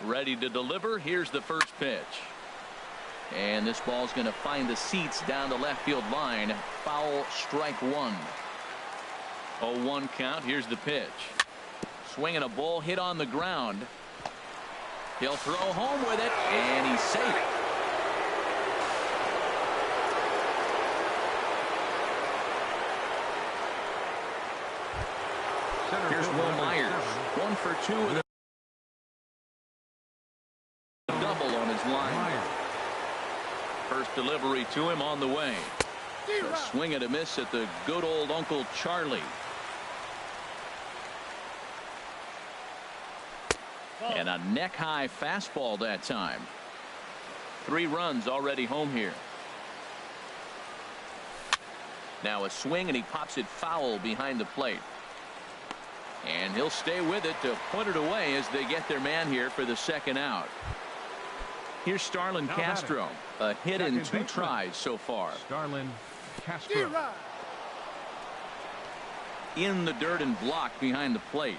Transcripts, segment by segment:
Ready to deliver. Here's the first pitch. And this ball's going to find the seats down the left field line. Foul, strike one. 0-1 count. Here's the pitch. Swinging a ball hit on the ground. He'll throw home with it, and he's safe. Here's Will Myers. 1 for 2 with a double on his line. First delivery to him on the way. A swing and a miss at the good old Uncle Charlie. And a neck-high fastball that time. 3 runs already home here. Now a swing, and he pops it foul behind the plate. And he'll stay with it to put it away as they get their man here for the second out. Here's Starlin Castro. A hit in 2 tries so far. Starlin Castro. In the dirt and blocked behind the plate.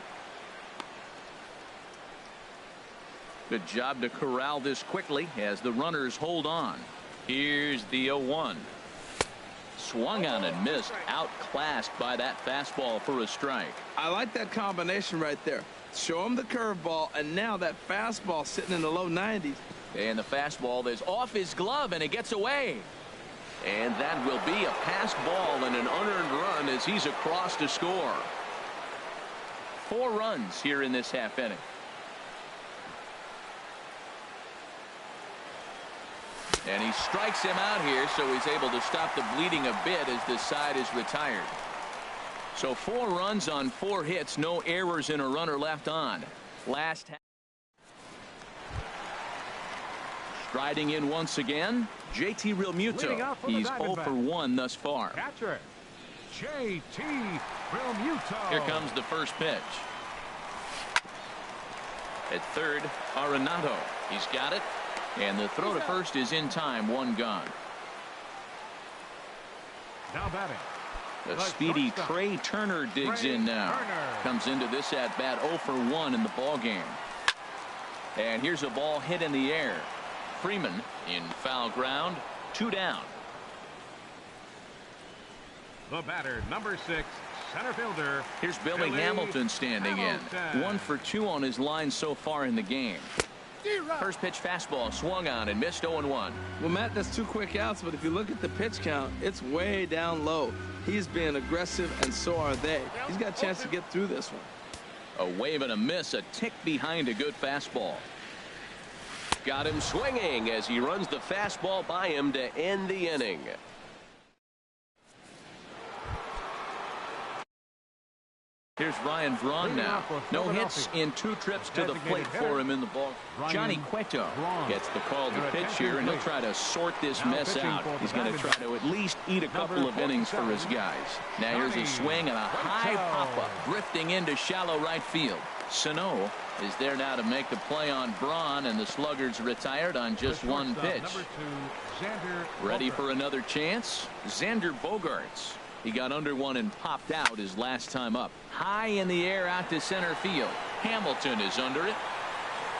Good job to corral this quickly as the runners hold on. Here's the 0-1. Swung on and missed. Outclassed by that fastball for a strike. I like that combination right there. Show him the curveball, and now that fastball sitting in the low 90s. And the fastball is off his glove, and it gets away. And that will be a passed ball and an unearned run as he's across to score. 4 runs here in this half inning. And he strikes him out here, so he's able to stop the bleeding a bit as this side is retired. So 4 runs on 4 hits, no errors and a runner left on. Last half. Striding in once again, JT Realmuto. He's 0 for 1 thus far. Catcher, JT Realmuto. Here comes the first pitch. At third, Arenado. He's got it. And the throw to first is in time. 1 gone. Now batting. The speedy Trey Turner digs in now. Comes into this at bat 0 for 1 in the ball game. And here's a ball hit in the air. Freeman in foul ground. 2 down. The batter, number 6, center fielder. Here's Billy Hamilton standing in. 1 for 2 on his line so far in the game. First pitch fastball swung on and missed. 0-1. Well, Matt, that's 2 quick outs, but if you look at the pitch count, it's way down low. He's being aggressive, and so are they. He's got a chance to get through this one. A wave and a miss, a tick behind a good fastball. Got him swinging as he runs the fastball by him to end the inning. Here's Ryan Braun now. No hits in 2 trips to the plate for him in the ball. Johnny Cueto gets the call to pitch here, and he'll try to sort this mess out. He's going to try to at least eat a couple of innings for his guys. Now here's a swing and a high pop-up drifting into shallow right field. Sano is there now to make the play on Braun, and the Sluggards retired on just 1 pitch. Ready for another chance? Xander Bogaerts. He got under one and popped out his last time up. High in the air out to center field. Hamilton is under it.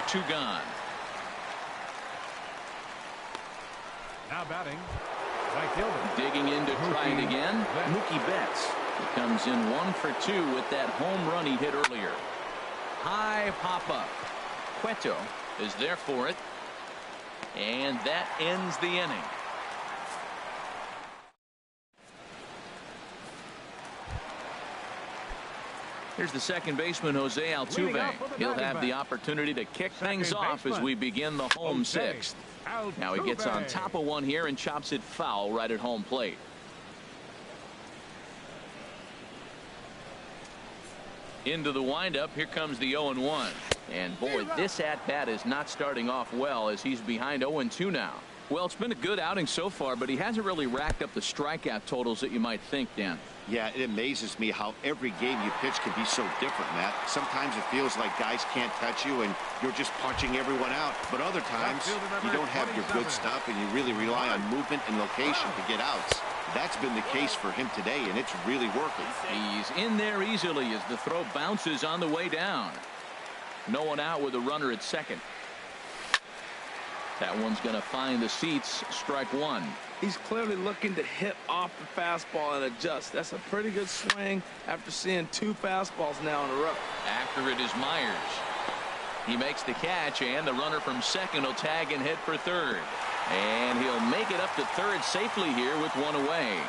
2 gone. Now batting, right fielder. Digging in to try it again. Mookie Betts. He comes in 1 for 2 with that home run he hit earlier. High pop up. Cueto is there for it. And that ends the inning. Here's the second baseman, Jose Altuve. He'll have the opportunity to kick things off as we begin the home 6th. Now he gets on top of one here and chops it foul right at home plate. Into the windup. Here comes the 0-1. And boy, this at-bat is not starting off well as he's behind 0-2 now. Well, it's been a good outing so far, but he hasn't really racked up the strikeout totals that you might think, Dan. Yeah, it amazes me how every game you pitch can be so different, Matt. Sometimes it feels like guys can't touch you and you're just punching everyone out. But other times you don't have your good stuff and you really rely on movement and location to get outs. That's been the case for him today, and it's really working. He's in there easily as the throw bounces on the way down. No one out with a runner at second. That one's going to find the seats. Strike one. He's clearly looking to hit off the fastball and adjust. That's a pretty good swing after seeing 2 fastballs now in a row. After it is Myers. He makes the catch, and the runner from second will tag and head for third. And he'll make it up to third safely here with one away.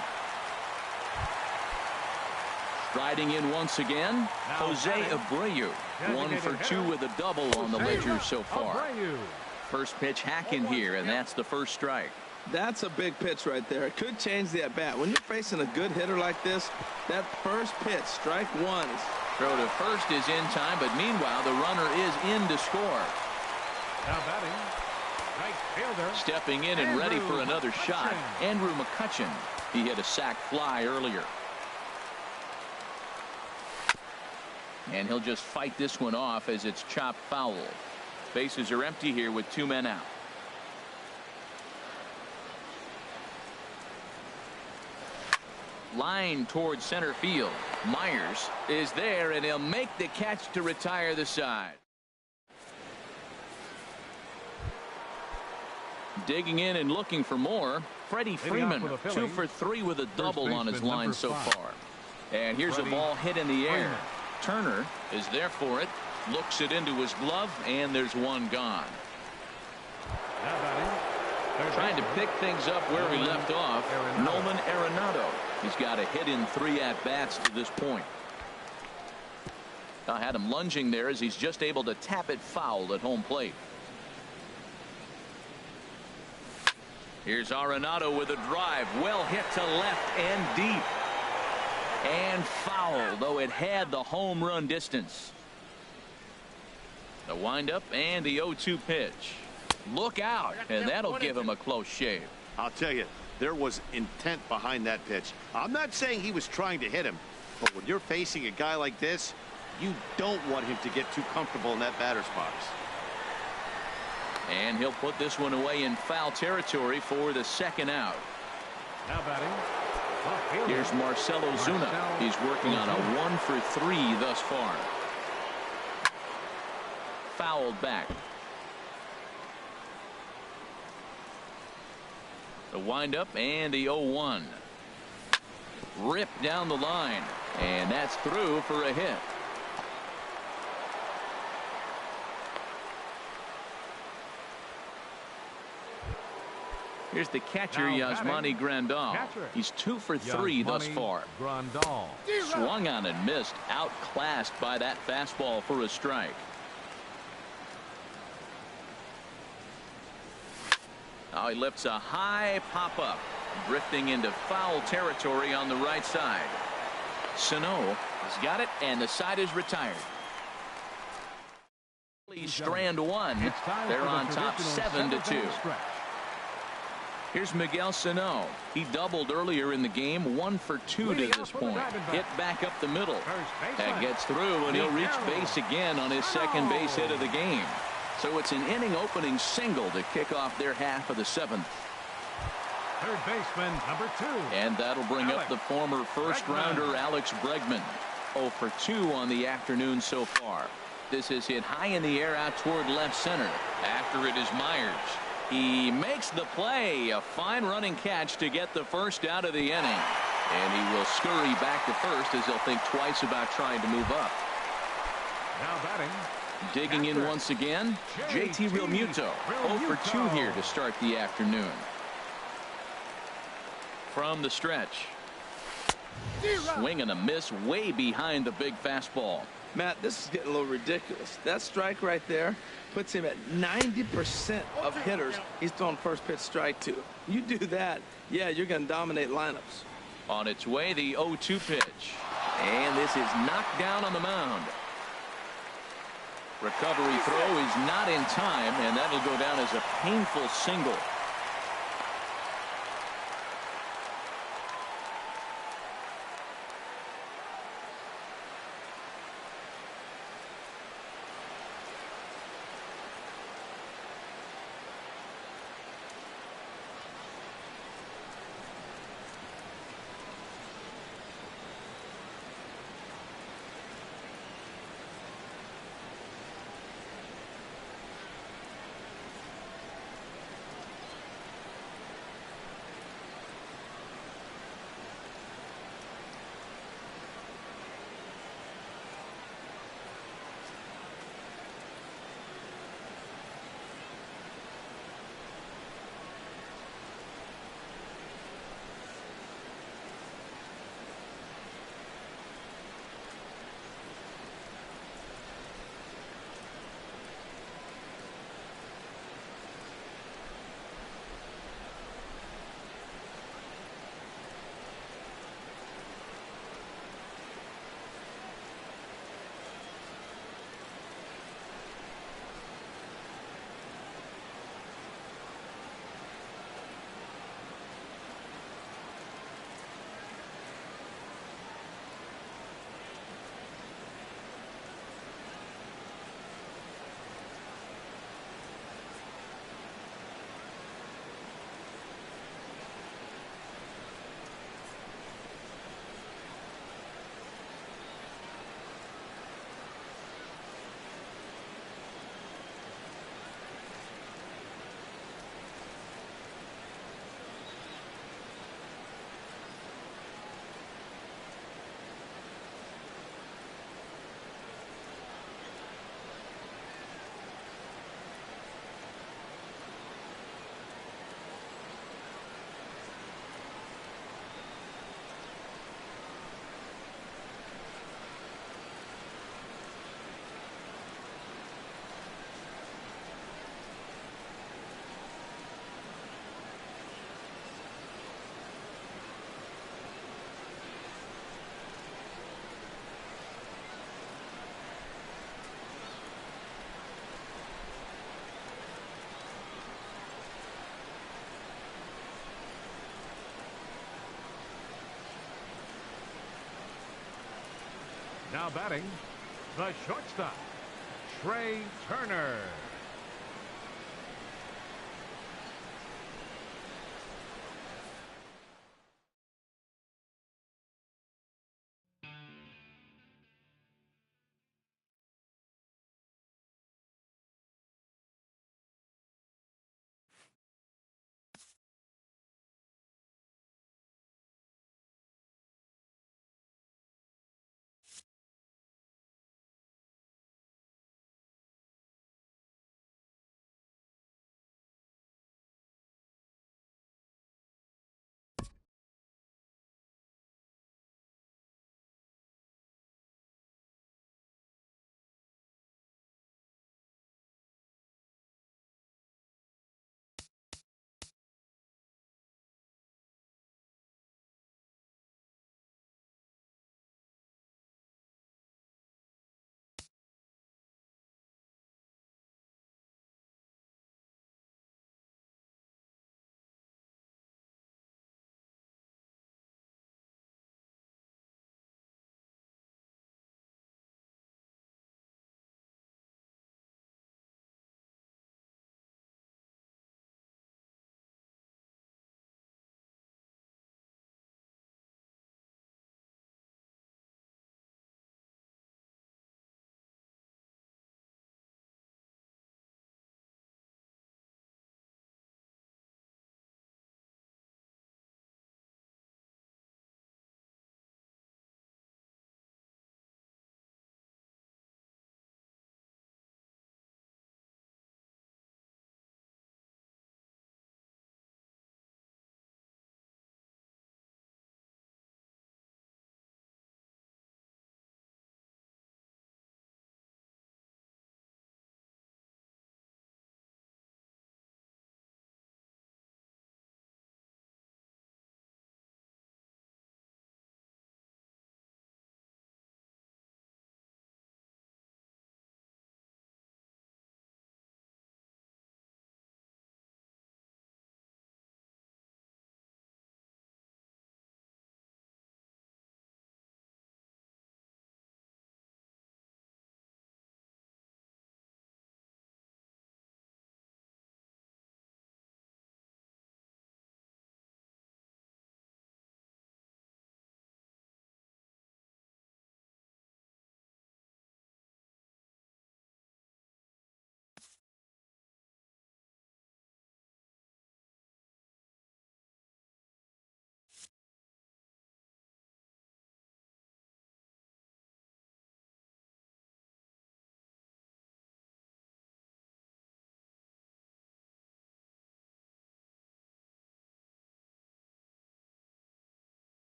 Striding in once again, Jose Abreu. 1 for 2 with a double on the ledger so far. First pitch hacking here, and that's the first strike. That's a big pitch right there. It could change the at-bat. When you're facing a good hitter like this, that first pitch, strike one. Throw to first is in time, but meanwhile, the runner is in to score. Now batting, right fielder. Stepping in and ready for another shot, Andrew McCutchen. He hit a sac fly earlier. And he'll just fight this one off as it's chopped foul. Bases are empty here with 2 men out. Line towards center field. Myers is there, and he'll make the catch to retire the side. Digging in and looking for more, Freddie Freeman. 2 for 3 with a double on his line so far. And here's a ball hit in the air. Turner is there for it. Looks it into his glove, and there's one gone. Trying to pick things up where we left off, Nolan Arenado. He's got a hit in 3 at-bats to this point. I had him lunging there as he's just able to tap it foul at home plate. Here's Arenado with a drive. Well hit to left and deep. And foul, though it had the home run distance. The windup and the 0-2 pitch. Look out, and that'll give him a close shave. I'll tell you, there was intent behind that pitch. I'm not saying he was trying to hit him, but when you're facing a guy like this, you don't want him to get too comfortable in that batter's box. And he'll put this one away in foul territory for the second out. Now batting. Here's Marcelo Zuna. He's working on a 1 for 3 thus far. Fouled back. The windup and the 0-1. Ripped down the line, and that's through for a hit. Here's the catcher, Yasmani Grandal. He's 2 for 3 thus far. Swung on and missed. Outclassed by that fastball for a strike. Now he lifts a high pop-up. Drifting into foul territory on the right side. Sano has got it, and the side is retired. Strand one. They're on top 7-2. Here's Miguel Sano. He doubled earlier in the game. 1 for 2 to this point. Hit back up the middle. That gets through, and he'll reach base again on his second base hit of the game. So it's an inning opening single to kick off their half of the 7th. Third baseman, number 2. And that'll bring up the former first-rounder Alex Bregman. 0 for 2 on the afternoon so far. This is hit high in the air out toward left center. After it is Myers. He makes the play. A fine running catch to get the first out of the inning. And he will scurry back to first as he'll think twice about trying to move up. Now batting. Digging in once again, JT Realmuto. 0 for 2 here to start the afternoon. From the stretch. Swing and a miss way behind the big fastball. Matt, this is getting a little ridiculous. That strike right there puts him at 90% of hitters he's throwing first pitch strike to. You do that, yeah, you're going to dominate lineups. On its way, the 0-2 pitch. And this is knocked down on the mound. Recovery throw is not in time, and that'll go down as a painful single. Now batting, the shortstop, Trey Turner.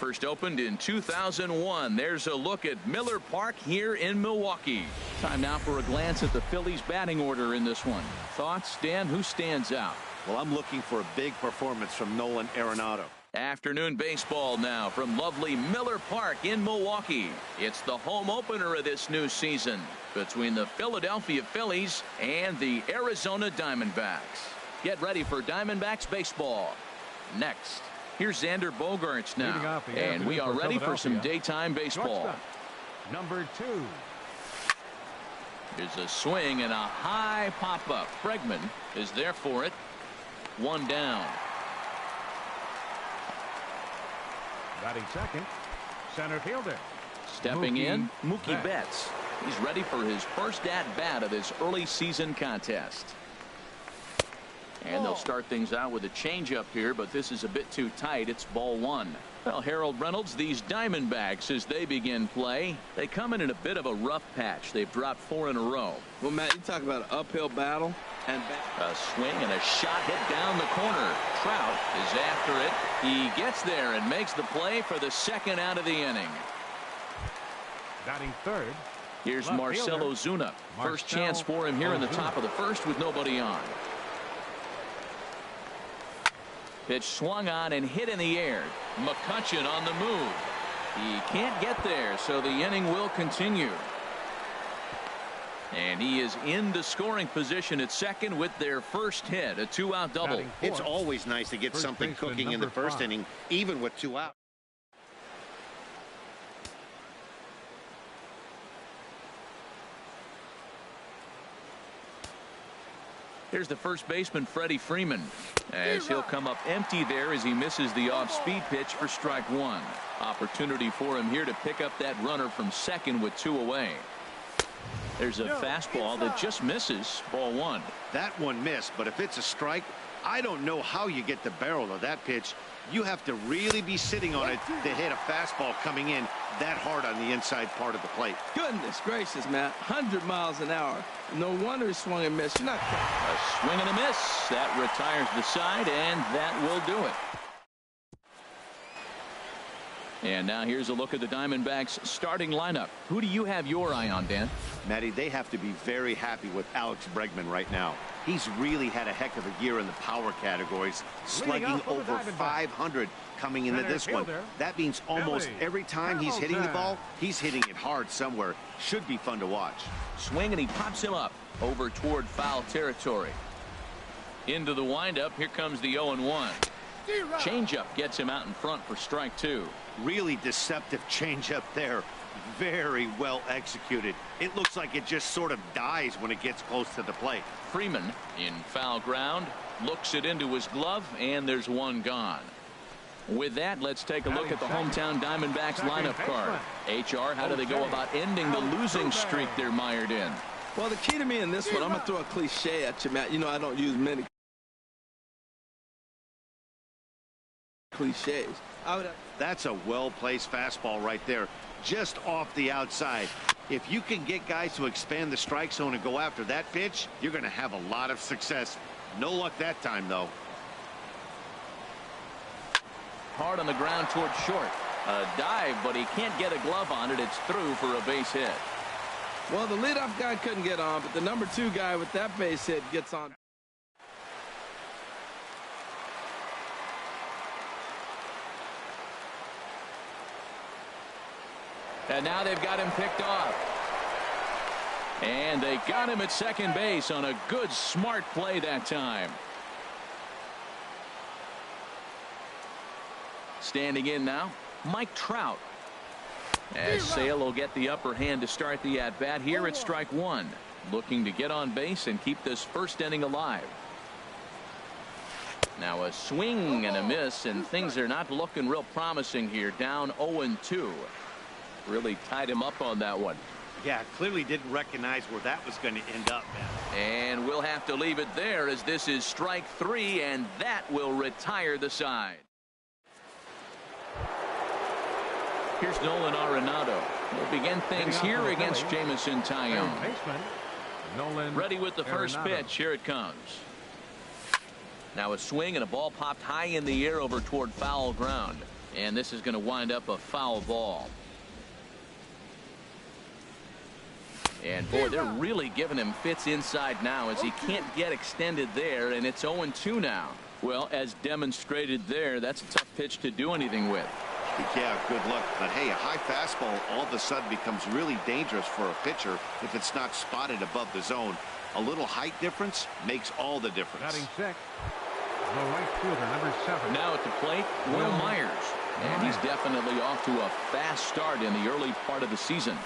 first opened in 2001. There's a look at Miller Park here in Milwaukee. Time now for a glance at the Phillies batting order in this one. Thoughts, Dan? Who stands out? Well, I'm looking for a big performance from Nolan Arenado. Afternoon baseball now from lovely Miller Park in Milwaukee. It's the home opener of this new season between the Philadelphia Phillies and the Arizona Diamondbacks. Get ready for Diamondbacks baseball. Next, here's Xander Bogaerts now, and we are ready for some daytime baseball. Number 2. Here's a swing and a high pop-up. Bregman is there for it. One down. Batting second, center fielder. Stepping in, Mookie Betts. He's ready for his first at-bat of this early season contest. And they'll start things out with a changeup here, but this is a bit too tight. It's ball one. Well, Harold Reynolds, these Diamondbacks, as they begin play, they come in a bit of a rough patch. They've dropped 4 in a row. Well, Matt, you talk about an uphill battle. And a swing and a shot hit down the corner. Trout is after it. He gets there and makes the play for the second out of the inning. Batting third. Here's Marcell Ozuna. First chance for him here in the top of the first with nobody on. Pitch swung on and hit in the air. McCutchen on the move. He can't get there, so the inning will continue. And he is in the scoring position at second with their first hit, a 2-out double. It's always nice to get something cooking in the first inning, even with 2 outs. Here's the first baseman, Freddie Freeman, as he'll come up empty there as he misses the off-speed pitch for strike one. Opportunity for him here to pick up that runner from second with 2 away. There's a fastball that just misses, ball one. That one missed, but if it's a strike, I don't know how you get the barrel of that pitch. You have to really be sitting on it to hit a fastball coming in that hard on the inside part of the plate. Goodness gracious, Matt. 100 miles an hour. No wonder he swung and missed. You're not... A swing and a miss. That retires the side, and that will do it. And now here's a look at the Diamondbacks starting lineup. Who do you have your eye on, Dan? Matty, they have to be very happy with Alex Bregman right now. He's really had a heck of a year in the power categories, slugging over 500 coming into this one. That means almost every time he's hitting the ball, he's hitting it hard somewhere. Should be fun to watch. Swing, and he pops him up over toward foul territory. Into the windup. Here comes the 0-1. Changeup gets him out in front for strike two. Really deceptive changeup there. Very well executed. It looks like it just sort of dies when it gets close to the plate. Freeman in foul ground, looks it into his glove, and there's one gone. With that, let's take a look at the hometown Diamondbacks lineup card. HR, how do they go about ending the losing streak they're mired in? Well, the key to me in this one, I'm going to throw a cliche at you, Matt. You know I don't use many cliches. That's a well-placed fastball right there, just off the outside. If you can get guys to expand the strike zone and go after that pitch, you're going to have a lot of success. No luck that time, though. Hard on the ground toward short. A dive, but he can't get a glove on it. It's through for a base hit. Well, the leadoff guy couldn't get on, but the number 2 guy with that base hit gets on. And now they've got him picked off. And they got him at second base on a good, smart play that time. Standing in now, Mike Trout. As Sale will get the upper hand to start the at-bat here at strike one. Looking to get on base and keep this first inning alive. Now a swing and a miss, and things are not looking real promising here. Down 0-2. Really tied him up on that one. Yeah, clearly didn't recognize where that was going to end up, man. And we'll have to leave it there, as this is strike 3, and that will retire the side. Here's Nolan Arenado. We'll begin things here against Jameson Taillon. Ready with the first pitch. Here it comes. Now a swing and a ball popped high in the air over toward foul ground. And this is going to wind up a foul ball. And boy, they're really giving him fits inside now as he can't get extended there, and it's 0-2 now. Well, as demonstrated there, that's a tough pitch to do anything with. Yeah, good luck. But hey, a high fastball all of a sudden becomes really dangerous for a pitcher if it's not spotted above the zone. A little height difference makes all the difference. Batting sixth, the right fielder, number 7. Now at the plate, Will Myers. And he's definitely off to a fast start in the early part of the season.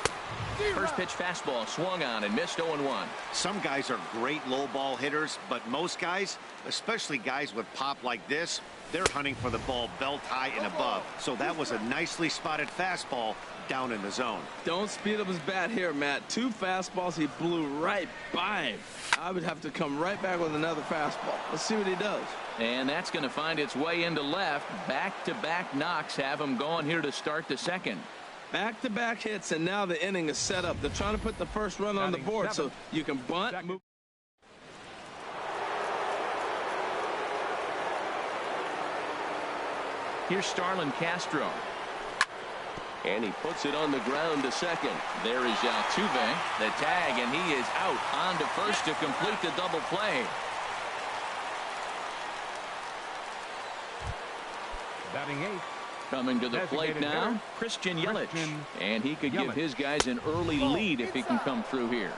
First pitch fastball swung on and missed 0-1. Some guys are great low ball hitters, but most guys, especially guys with pop like this, they're hunting for the ball belt high and above. So that was a nicely spotted fastball down in the zone. Don't speed up his bat here, Matt. 2 fastballs, he blew right by him. I would have to come right back with another fastball. Let's see what he does. And that's going to find its way into left. Back-to-back knocks have him going here to start the second. Back-to-back hits, and now the inning is set up. They're trying to put the first run on the board so you can bunt. Move. Here's Starlin Castro. And he puts it on the ground to second. There is Altuve. The tag, and he is out on to first to complete the double play. Batting eighth. Coming to the plate now, Christian Yelich. And he could give his guys an early lead if he can come through here.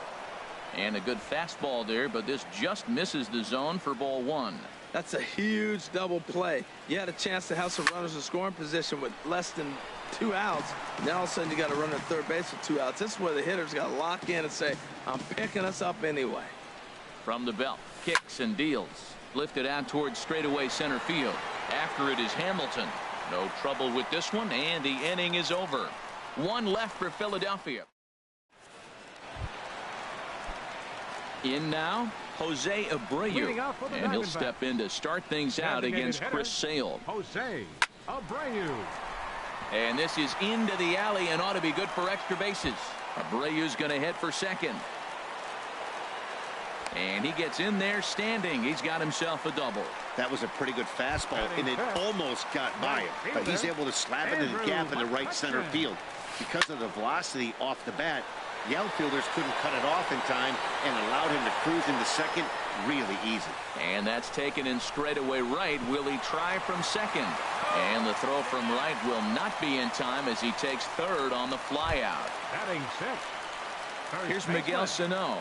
And a good fastball there, but this just misses the zone for ball 1. That's a huge double play. You had a chance to have some runners in scoring position with less than 2 outs. Now all of a sudden you got to run at third base with 2 outs. This is where the hitters got to lock in and say, I'm picking us up anyway. From the belt, kicks and deals. Lifted out towards straightaway center field. After it is Hamilton. No trouble with this one, and the inning is over. 1 left for Philadelphia. In now, Jose Abreu, and he'll step in to start things out against Chris Sale. Jose Abreu. And this is into the alley and ought to be good for extra bases. Abreu's going to head for second. And he gets in there standing. He's got himself a double. That was a pretty good fastball, and it almost got by him. But he's able to slap it in the gap in the right center field. Because of the velocity off the bat, the outfielders couldn't cut it off in time and allowed him to cruise into second really easy. And that's taken in straightaway right. Will he try from second? And the throw from right will not be in time as he takes third on the flyout. Batting sixth. Here's Miguel Sano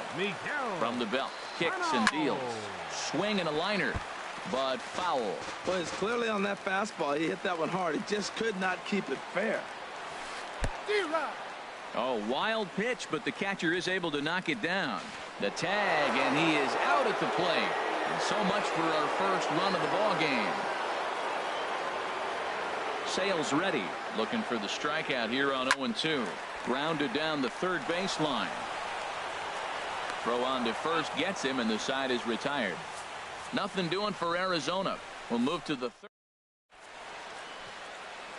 from the belt. Kicks and deals. Swing and a liner, but foul. Well, it's clearly on that fastball. He hit that one hard. He just could not keep it fair. Oh, wild pitch, but the catcher is able to knock it down. The tag, and he is out at the plate. And so much for our first run of the ball game. Sale's ready, looking for the strikeout here on 0-2. Grounded down the third baseline. Throw on to first gets him, and the side is retired. Nothing doing for Arizona. We'll move to the third.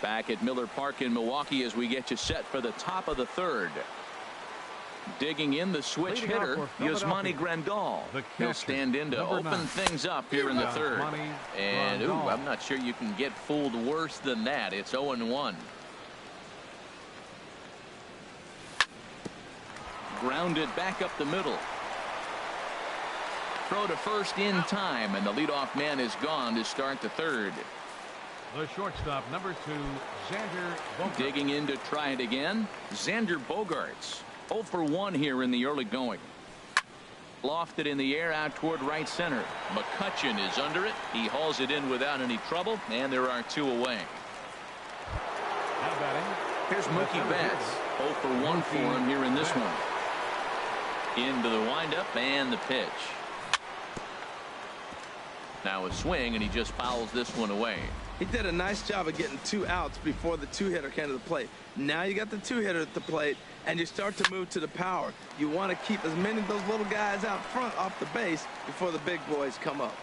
Back at Miller Park in Milwaukee as we get you set for the top of the third. Digging in the switch hitter, Yasmani Grandal. He'll stand in to open things up here in the third. And, ooh, I'm not sure you can get fooled worse than that. It's 0-1. Grounded back up the middle. Throw to first in time, and the leadoff man is gone to start the third. The shortstop, number 2, Xander Bogaerts. Digging in to try it again, Xander Bogaerts. 0 for 1 here in the early going. Lofted in the air out toward right center. McCutchen is under it. He hauls it in without any trouble, and there are 2 away. Now batting. Here's Mookie Betts. 0 for 1 for him here in this one. Into the windup and the pitch. Now a swing, and he just fouls this one away. He did a nice job of getting 2 outs before the 2-hitter came to the plate. Now you got the 2-hitter at the plate, and you start to move to the power. You want to keep as many of those little guys out front off the base before the big boys come up.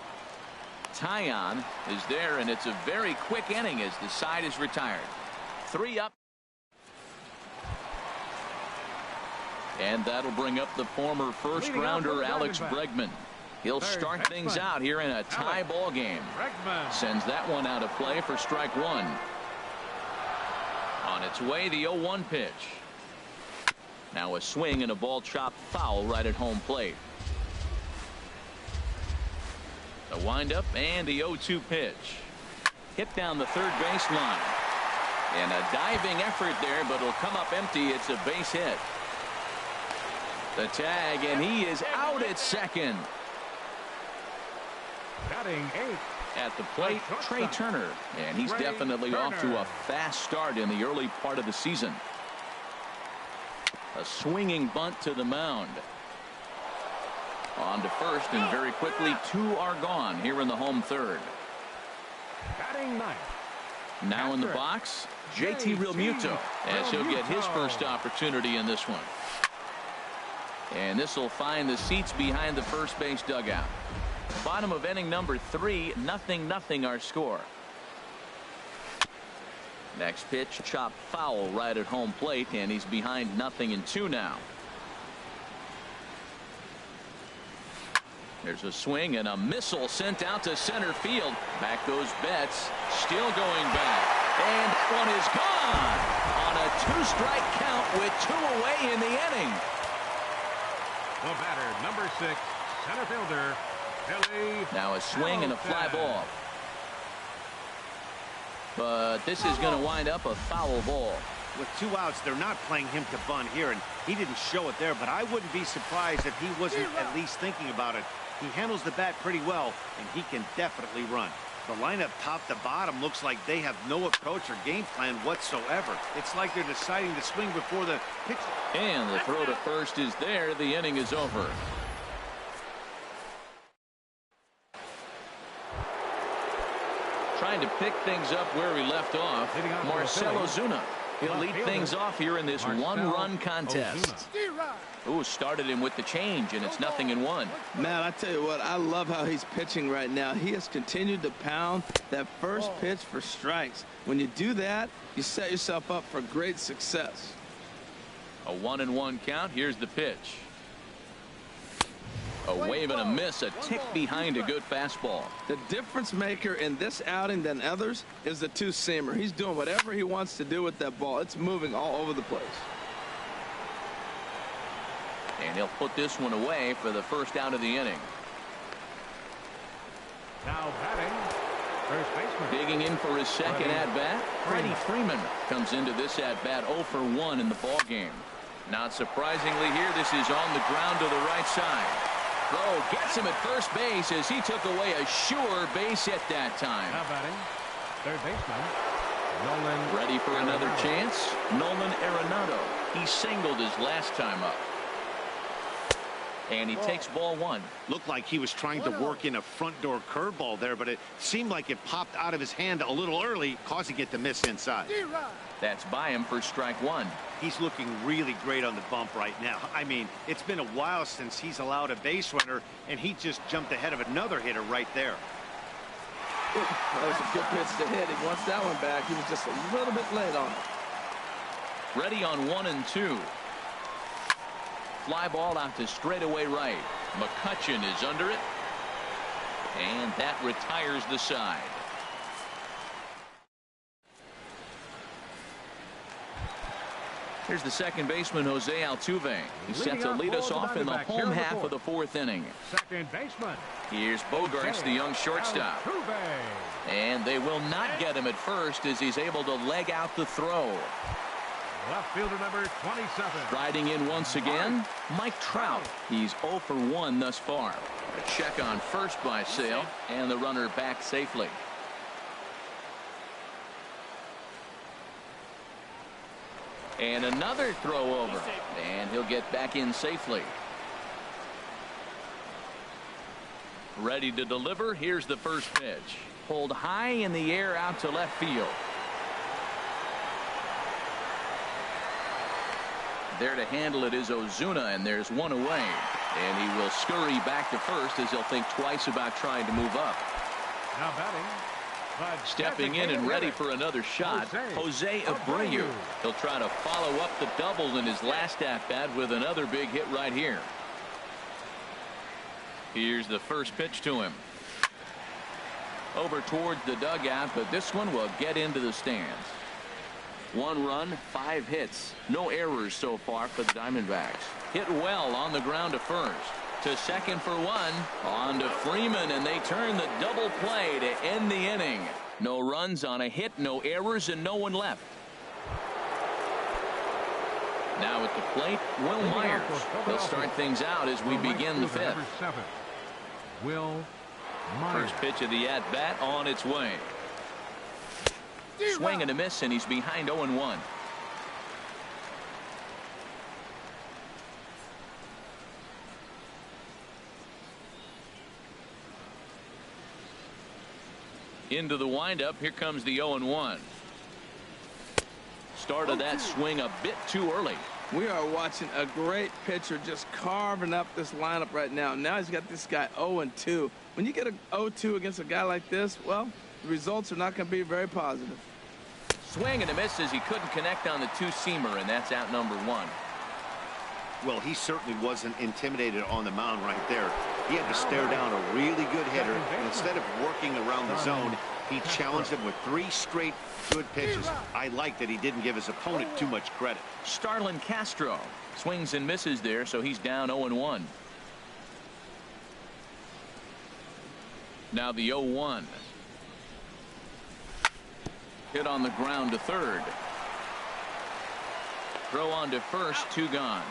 Tyon is there, and it's a very quick inning as the side is retired. 3 up. And that'll bring up the former first-rounder Alex Bregman. He'll start things out here in a tie ball game. Sends that one out of play for strike 1. On its way, the 0-1 pitch. Now a swing and a ball chopped foul right at home plate. The windup and the 0-2 pitch. Hit down the third base line. And a diving effort there, but it'll come up empty. It's a base hit. The tag, and he is out at second. Batting 8. At the plate, Trey Turner. And he's definitely off to a fast start in the early part of the season. A swinging bunt to the mound. On to first, and very quickly 2 are gone here in the home third. Batting 9. Now in the box, JT Realmuto, as he'll get his first opportunity in this one. And this will find the seats behind the first base dugout. Bottom of inning number 3, 0-0 our score. Next pitch, chopped foul right at home plate, and he's behind 0-2 now. There's a swing and a missile sent out to center field. Back goes Betts, still going back, and that one is gone on a 2-strike count with 2 away in the inning. The batter, number 6, center fielder, Billy. Now a swing and a fly ball. But this is going to wind up a foul ball. With 2 outs, they're not playing him to bunt here, and he didn't show it there, but I wouldn't be surprised if he wasn't at least thinking about it. He handles the bat pretty well, and he can definitely run. The lineup top to bottom looks like they have no approach or game plan whatsoever. It's like they're deciding to swing before the pitch. And the throw to first is there. The inning is over. Trying to pick things up where we left off, Marcell Ozuna. He'll lead things off here in this one-run contest. Ooh, started him with the change, and it's 0-1. Man, I tell you what, I love how he's pitching right now. He has continued to pound that first pitch for strikes. When you do that, you set yourself up for great success. A 1-1 count. Here's the pitch. A wave and a miss, a tick behind a good fastball. The difference maker in this outing than others is the two-seamer. He's doing whatever he wants to do with that ball. It's moving all over the place. And he'll put this one away for the first out of the inning. Now batting, first baseman. Digging in for his second at-bat, Freddie Freeman comes into this at-bat 0 for 1 in the ball game. Not surprisingly here, this is on the ground to the right side. Throw gets him at first base as he took away a sure base hit that time. Now batting, third baseman, Nolan. Ready for another chance? Nolan Arenado. He singled his last time up. And he takes ball 1. Looked like he was trying to work in a front door curveball there, but it seemed like it popped out of his hand a little early, causing it to miss inside. That's by him for strike 1. He's looking really great on the bump right now. I mean, it's been a while since he's allowed a base runner, and he just jumped ahead of another hitter right there. That was a good pitch to hit. He wants that one back. He was just a little bit late on it. Ready on 1 and 2. Fly ball out to straightaway right. McCutchen is under it. And that retires the side. Here's the second baseman, Jose Altuve. He's set to lead us off in the home half of the 4th inning. Second baseman. Here's Bogarts, the young shortstop. And they will not get him at first as he's able to leg out the throw. Left fielder number 27. Riding in once again, Mike Trout. He's 0 for 1 thus far. A check on first by Sale, and the runner back safely. And another throw over, and he'll get back in safely. Ready to deliver. Here's the first pitch. Pulled high in the air out to left field. There to handle it is Ozuna, and there's one away. And he will scurry back to first as he'll think twice about trying to move up. Now batting. Stepping in and ready for another shot, Jose Abreu. He'll try to follow up the double in his last at-bat with another big hit right here. Here's the first pitch to him. Over towards the dugout, but this one will get into the stands. 1 run, 5 hits. No errors so far for the Diamondbacks. Hit well on the ground to first. To second for 1. On to Freeman, and they turn the double play to end the inning. No runs on a hit, no errors, and no one left. Now at the plate, Will Myers. They'll start things out as we begin the 5th. Will Myers. First pitch of the at-bat on its way. Swing and a miss, and he's behind 0-1. Into the windup. Here comes the 0-1. Started that swing a bit too early. We are watching a great pitcher just carving up this lineup right now. Now he's got this guy 0-2. When you get a 0-2 against a guy like this, well, the results are not going to be very positive. Swing and a miss as he couldn't connect on the two-seamer, and that's out number 1. Well, he certainly wasn't intimidated on the mound right there. He had to stare down a really good hitter, and instead of working around the zone, he challenged him with 3 straight good pitches. I like that he didn't give his opponent too much credit. Starlin Castro swings and misses there, so he's down 0-1. Now the 0-1. Hit on the ground to third. Throw on to first, 2 gone.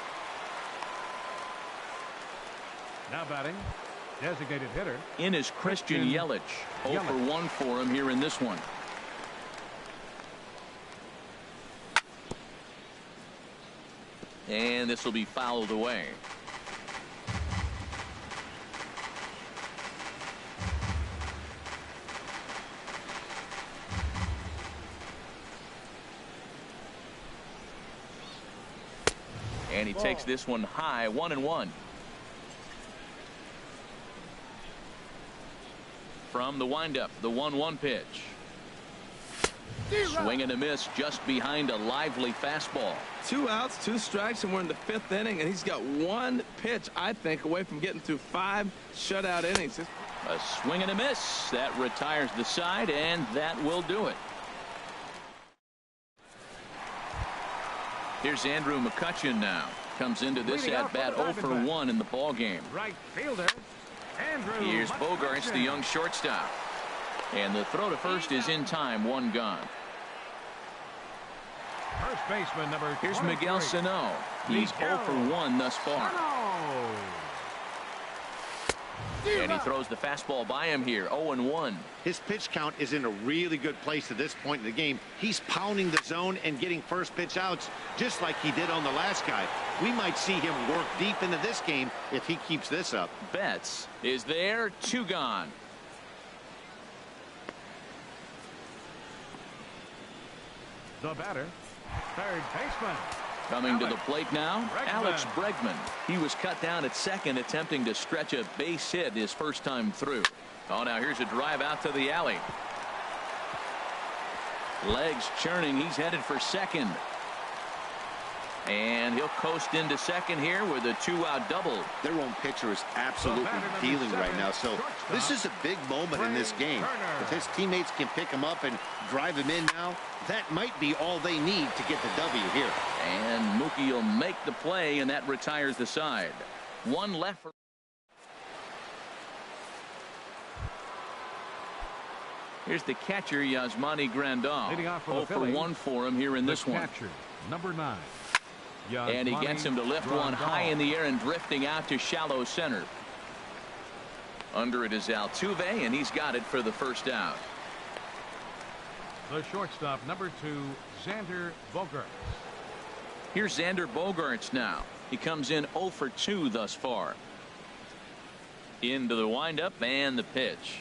Now batting, designated hitter. In is Christian Yelich. 0 for 1 for him here in this one. And this will be fouled away. And he takes this one high, 1-1. From the windup, the 1-1 pitch. Swing and a miss just behind a lively fastball. 2 outs, 2 strikes, and we're in the 5th inning, and he's got 1 pitch, I think, away from getting through 5 shutout innings. A swing and a miss. That retires the side, and that will do it. Here's Andrew McCutchen now. Comes into this at-bat 0 for 1 in the ball game. Right fielder, Andrew. Here's Bogarts, the young shortstop. And the throw to first is in time, 1 gone. First baseman number 23. Here's Miguel Sano. He's 0 for 1 thus far. And he throws the fastball by him here, 0-1. His pitch count is in a really good place at this point in the game. He's pounding the zone and getting first pitch outs just like he did on the last guy. We might see him work deep into this game if he keeps this up. Betts is there, 2 gone. The batter, third baseman. Coming to the plate now, Alex Bregman. He was cut down at second, attempting to stretch a base hit his first time through. Oh, now here's a drive out to the alley. Legs churning. He's headed for second. And he'll coast into second here with a 2-out double. Their own pitcher is absolutely dealing right now. So this is a big moment in this game. If his teammates can pick him up and drive him in now, that might be all they need to get the W here. And Mookie will make the play, and that retires the side. 1 left for. Here's the catcher, Yasmani Grandal. 0 for 1 for him here in this one. Catcher, number 9. And he gets him to lift one high in the air and drifting out to shallow center. Under it is Altuve, and he's got it for the first out. The shortstop, number 2, Xander Bogaerts. Here's Xander Bogaerts now. He comes in 0 for 2 thus far. Into the windup and the pitch.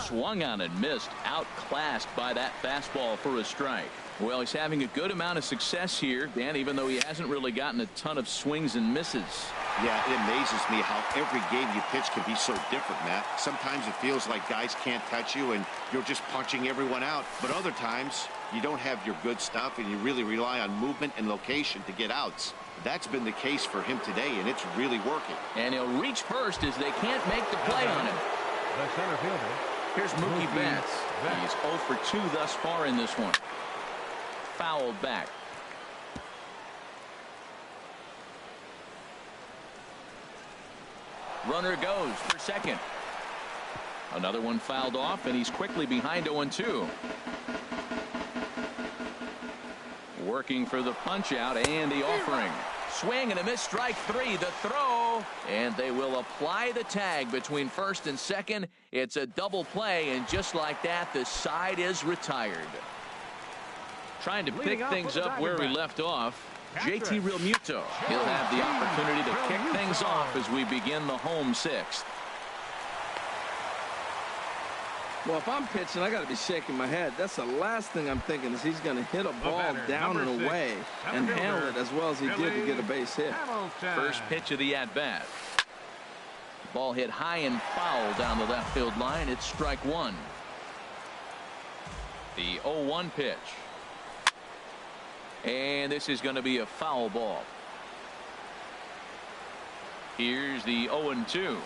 Swung on and missed. Outclassed by that fastball for a strike. Well, he's having a good amount of success here, Dan, even though he hasn't really gotten a ton of swings and misses. Yeah, it amazes me how every game you pitch can be so different, Matt. Sometimes it feels like guys can't touch you and you're just punching everyone out. But other times you don't have your good stuff and you really rely on movement and location to get outs. That's been the case for him today, and it's really working. And he'll reach first as they can't make the play on him. The center fielder. Here's Mookie Betts. He's 0 for 2 thus far in this one. fouled back. Runner goes for second. Another one fouled off, and he's quickly behind 0-2. Working for the punch out and the offering. Swing and a miss, strike three. The throw, and they will apply the tag between first and second. It's a double play, and just like that, the side is retired. Trying to pick things up where we left off, JT Realmuto. He'll have the opportunity to kick things off as we begin the home sixth. Well, if I'm pitching, I got to be shaking my head. That's the last thing I'm thinking is he's going to hit a ball down and away and handle it as well as he did to get a base hit. First pitch of the at-bat. Ball hit high and foul down the left field line. It's strike one. The 0-1 pitch. And this is going to be a foul ball. Here's the 0-2.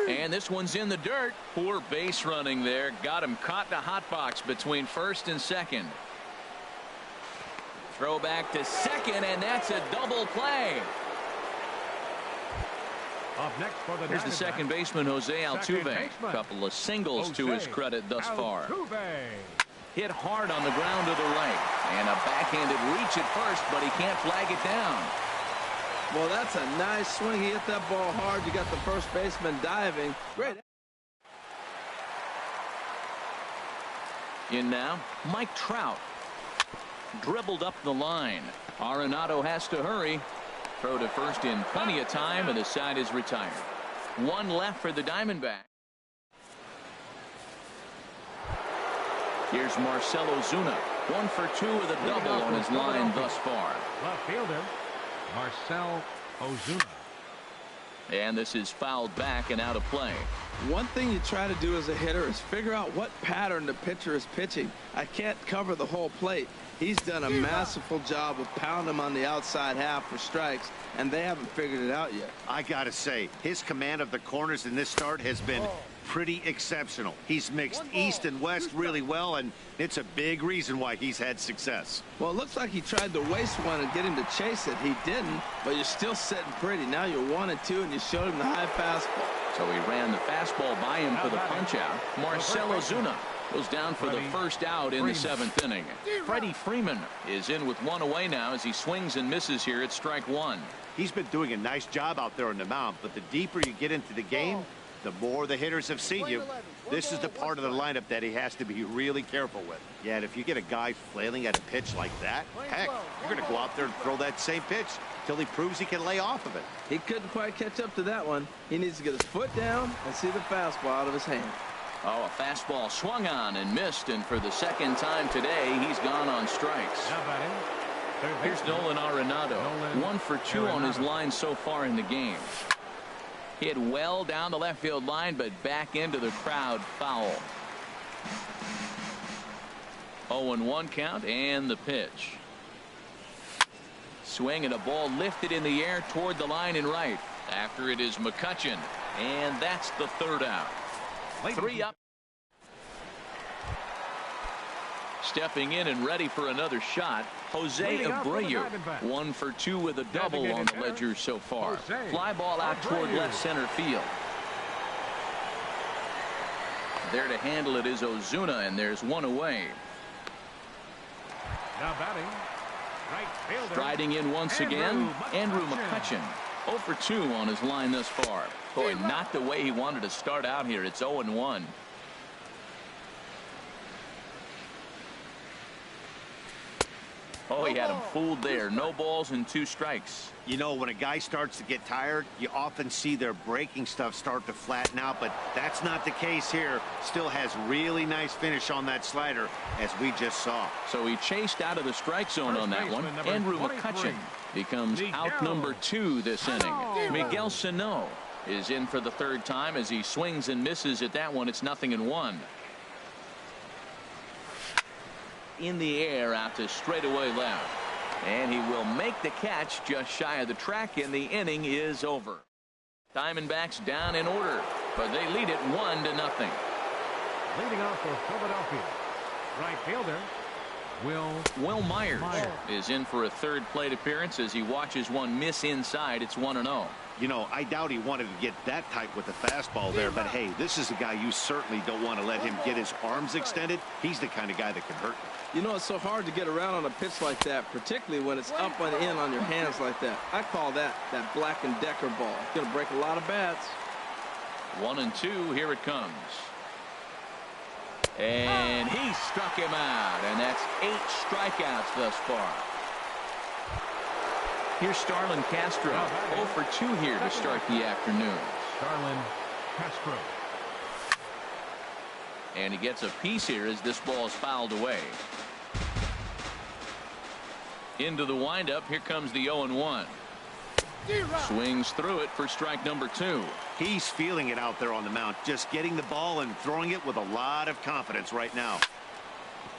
And this one's in the dirt. Poor base running there. Got him caught in a hot box between first and second. Throw back to second, and that's a double play. Up next for the Here's the second baseman, Jose Altuve. A couple of singles to his credit thus far. Hit hard on the ground to the right. And a backhanded reach at first, but he can't flag it down. Well, that's a nice swing. He hit that ball hard. You got the first baseman diving. Great. In now, Mike Trout. Dribbled up the line. Arenado has to hurry. Throw to first in plenty of time, and the side is retired. One left for the Diamondbacks. Here's Marcell Ozuna. 1 for 2 with a double on his line thus far. Left fielder, Marcell Ozuna. And this is fouled back and out of play. One thing you try to do as a hitter is figure out what pattern the pitcher is pitching. I can't cover the whole plate. He's done a masterful job of pounding him on the outside half for strikes, and they haven't figured it out yet. I gotta say, his command of the corners in this start has been pretty exceptional. He's mixed east and west really well, and it's a big reason why he's had success. Well, it looks like he tried to waste one and get him to chase it. He didn't, but you're still sitting pretty. Now you're 1-2, and you showed him the high fastball. So he ran the fastball by him for the punch-out. Marcell Ozuna goes down for the first out in the 7th inning. Freddie Freeman is in with one away now as he swings and misses here at strike one. He's been doing a nice job out there on the mound, but the deeper you get into the game, the more the hitters have seen you. This is the part of the lineup that he has to be really careful with. Yeah, and if you get a guy flailing at a pitch like that, heck, you're going to go out there and throw that same pitch till he proves he can lay off of it. He couldn't quite catch up to that one. He needs to get his foot down and see the fastball out of his hand. Oh, a fastball swung on and missed, and for the second time today, he's gone on strikes. Here's Nolan Arenado. 1 for 2 on his line so far in the game. Hit well down the left field line, but back into the crowd, foul. 0-1 count, and the pitch. Swing and a ball lifted in the air toward the line and right. After it is McCutchen, and that's the third out. 3 up. Stepping in and ready for another shot, Jose Abreu. 1 for 2 with a double on the ledger so far. Fly ball out toward left center field. There to handle it is Ozuna, and there's one away. Now batting, right fielder. Striding in once again, Andrew McCutchen. 0 for 2 on his line thus far. Boy, not the way he wanted to start out here. It's 0-1. Oh, he had him fooled there. No balls and 2 strikes. You know, when a guy starts to get tired, you often see their breaking stuff start to flatten out, but that's not the case here. Still has really nice finish on that slider, as we just saw. So he chased out of the strike zone on that one. Andrew McCutchen becomes out number 2 this inning. Miguel Sano is in for the 3rd time as he swings and misses at that one. It's 0-1. In the air out to straightaway left, and he will make the catch just shy of the track, and the inning is over. Diamondbacks down in order, but they lead it 1-0. Leading off for Philadelphia, right fielder Will Myers is in for a third plate appearance as he watches one miss inside. It's 1-0. You know, I doubt he wanted to get that tight with the fastball there, but hey, this is a guy you certainly don't want to let him get his arms extended. He's the kind of guy that can hurt you. You know, it's so hard to get around on a pitch like that, particularly when it's up and in on your hands like that. I call that Black and Decker ball. It's going to break a lot of bats. 1-2. Here it comes. And he struck him out, and that's 8 strikeouts thus far. Here's Starlin Castro, 0 for 2 here to start the afternoon. Starlin Castro. And he gets a piece here as this ball is fouled away. Into the windup. Here comes the 0-1. Swings through it for strike number 2. He's feeling it out there on the mound, just getting the ball and throwing it with a lot of confidence right now.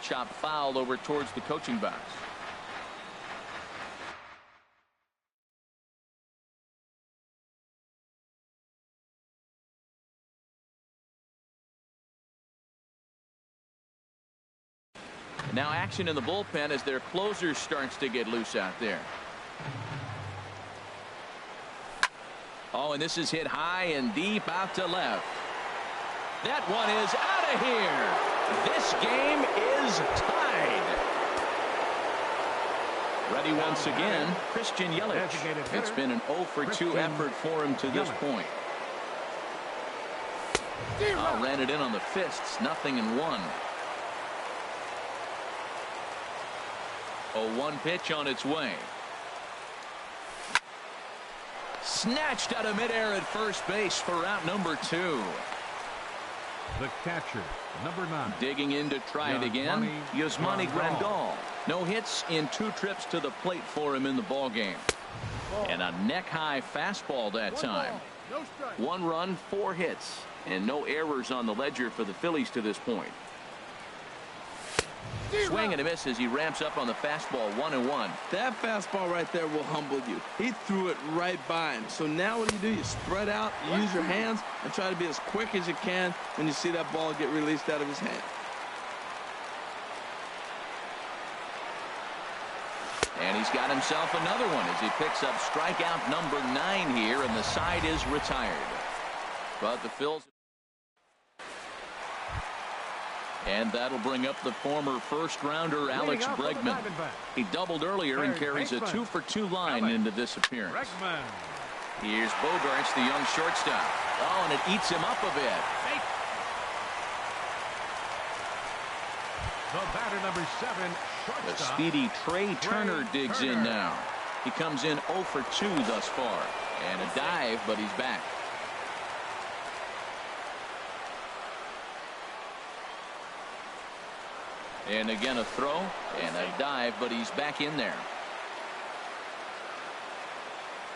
Chop fouled over towards the coaching box. Now action in the bullpen as their closer starts to get loose out there. Oh, and this is hit high and deep out to left. That one is out of here. This game is tied. Ready once again, Christian Yelich. It's been an 0 for 2 effort for him to this point. Ran it in on the fists. 0-1. 0-1 pitch on its way. Snatched out of midair at first base for out number 2. The catcher, number 9. Digging in to try it again. Yasmani Grandal. No hits in 2 trips to the plate for him in the ballgame. And a neck-high fastball that time. 1 run, 4 hits, and no errors on the ledger for the Phillies to this point. Swing and a miss as he ramps up on the fastball. 1-1. That fastball right there will humble you. He threw it right by him. So now what do? You spread out, you use your hands, and try to be as quick as you can when you see that ball get released out of his hand. And he's got himself another one as he picks up strikeout number 9 here, and the side is retired. But the Phils. And that'll bring up the former first-rounder Alex Bregman. He doubled earlier and carries a 2 for 2 line into this appearance. Here's Bogarts, the young shortstop. Oh, and it eats him up a bit. The batter, number 7, shortstop. The speedy Trey Turner digs in now. He comes in 0 for 2 thus far. And a dive, but he's back. And again a throw and a dive, but he's back in there.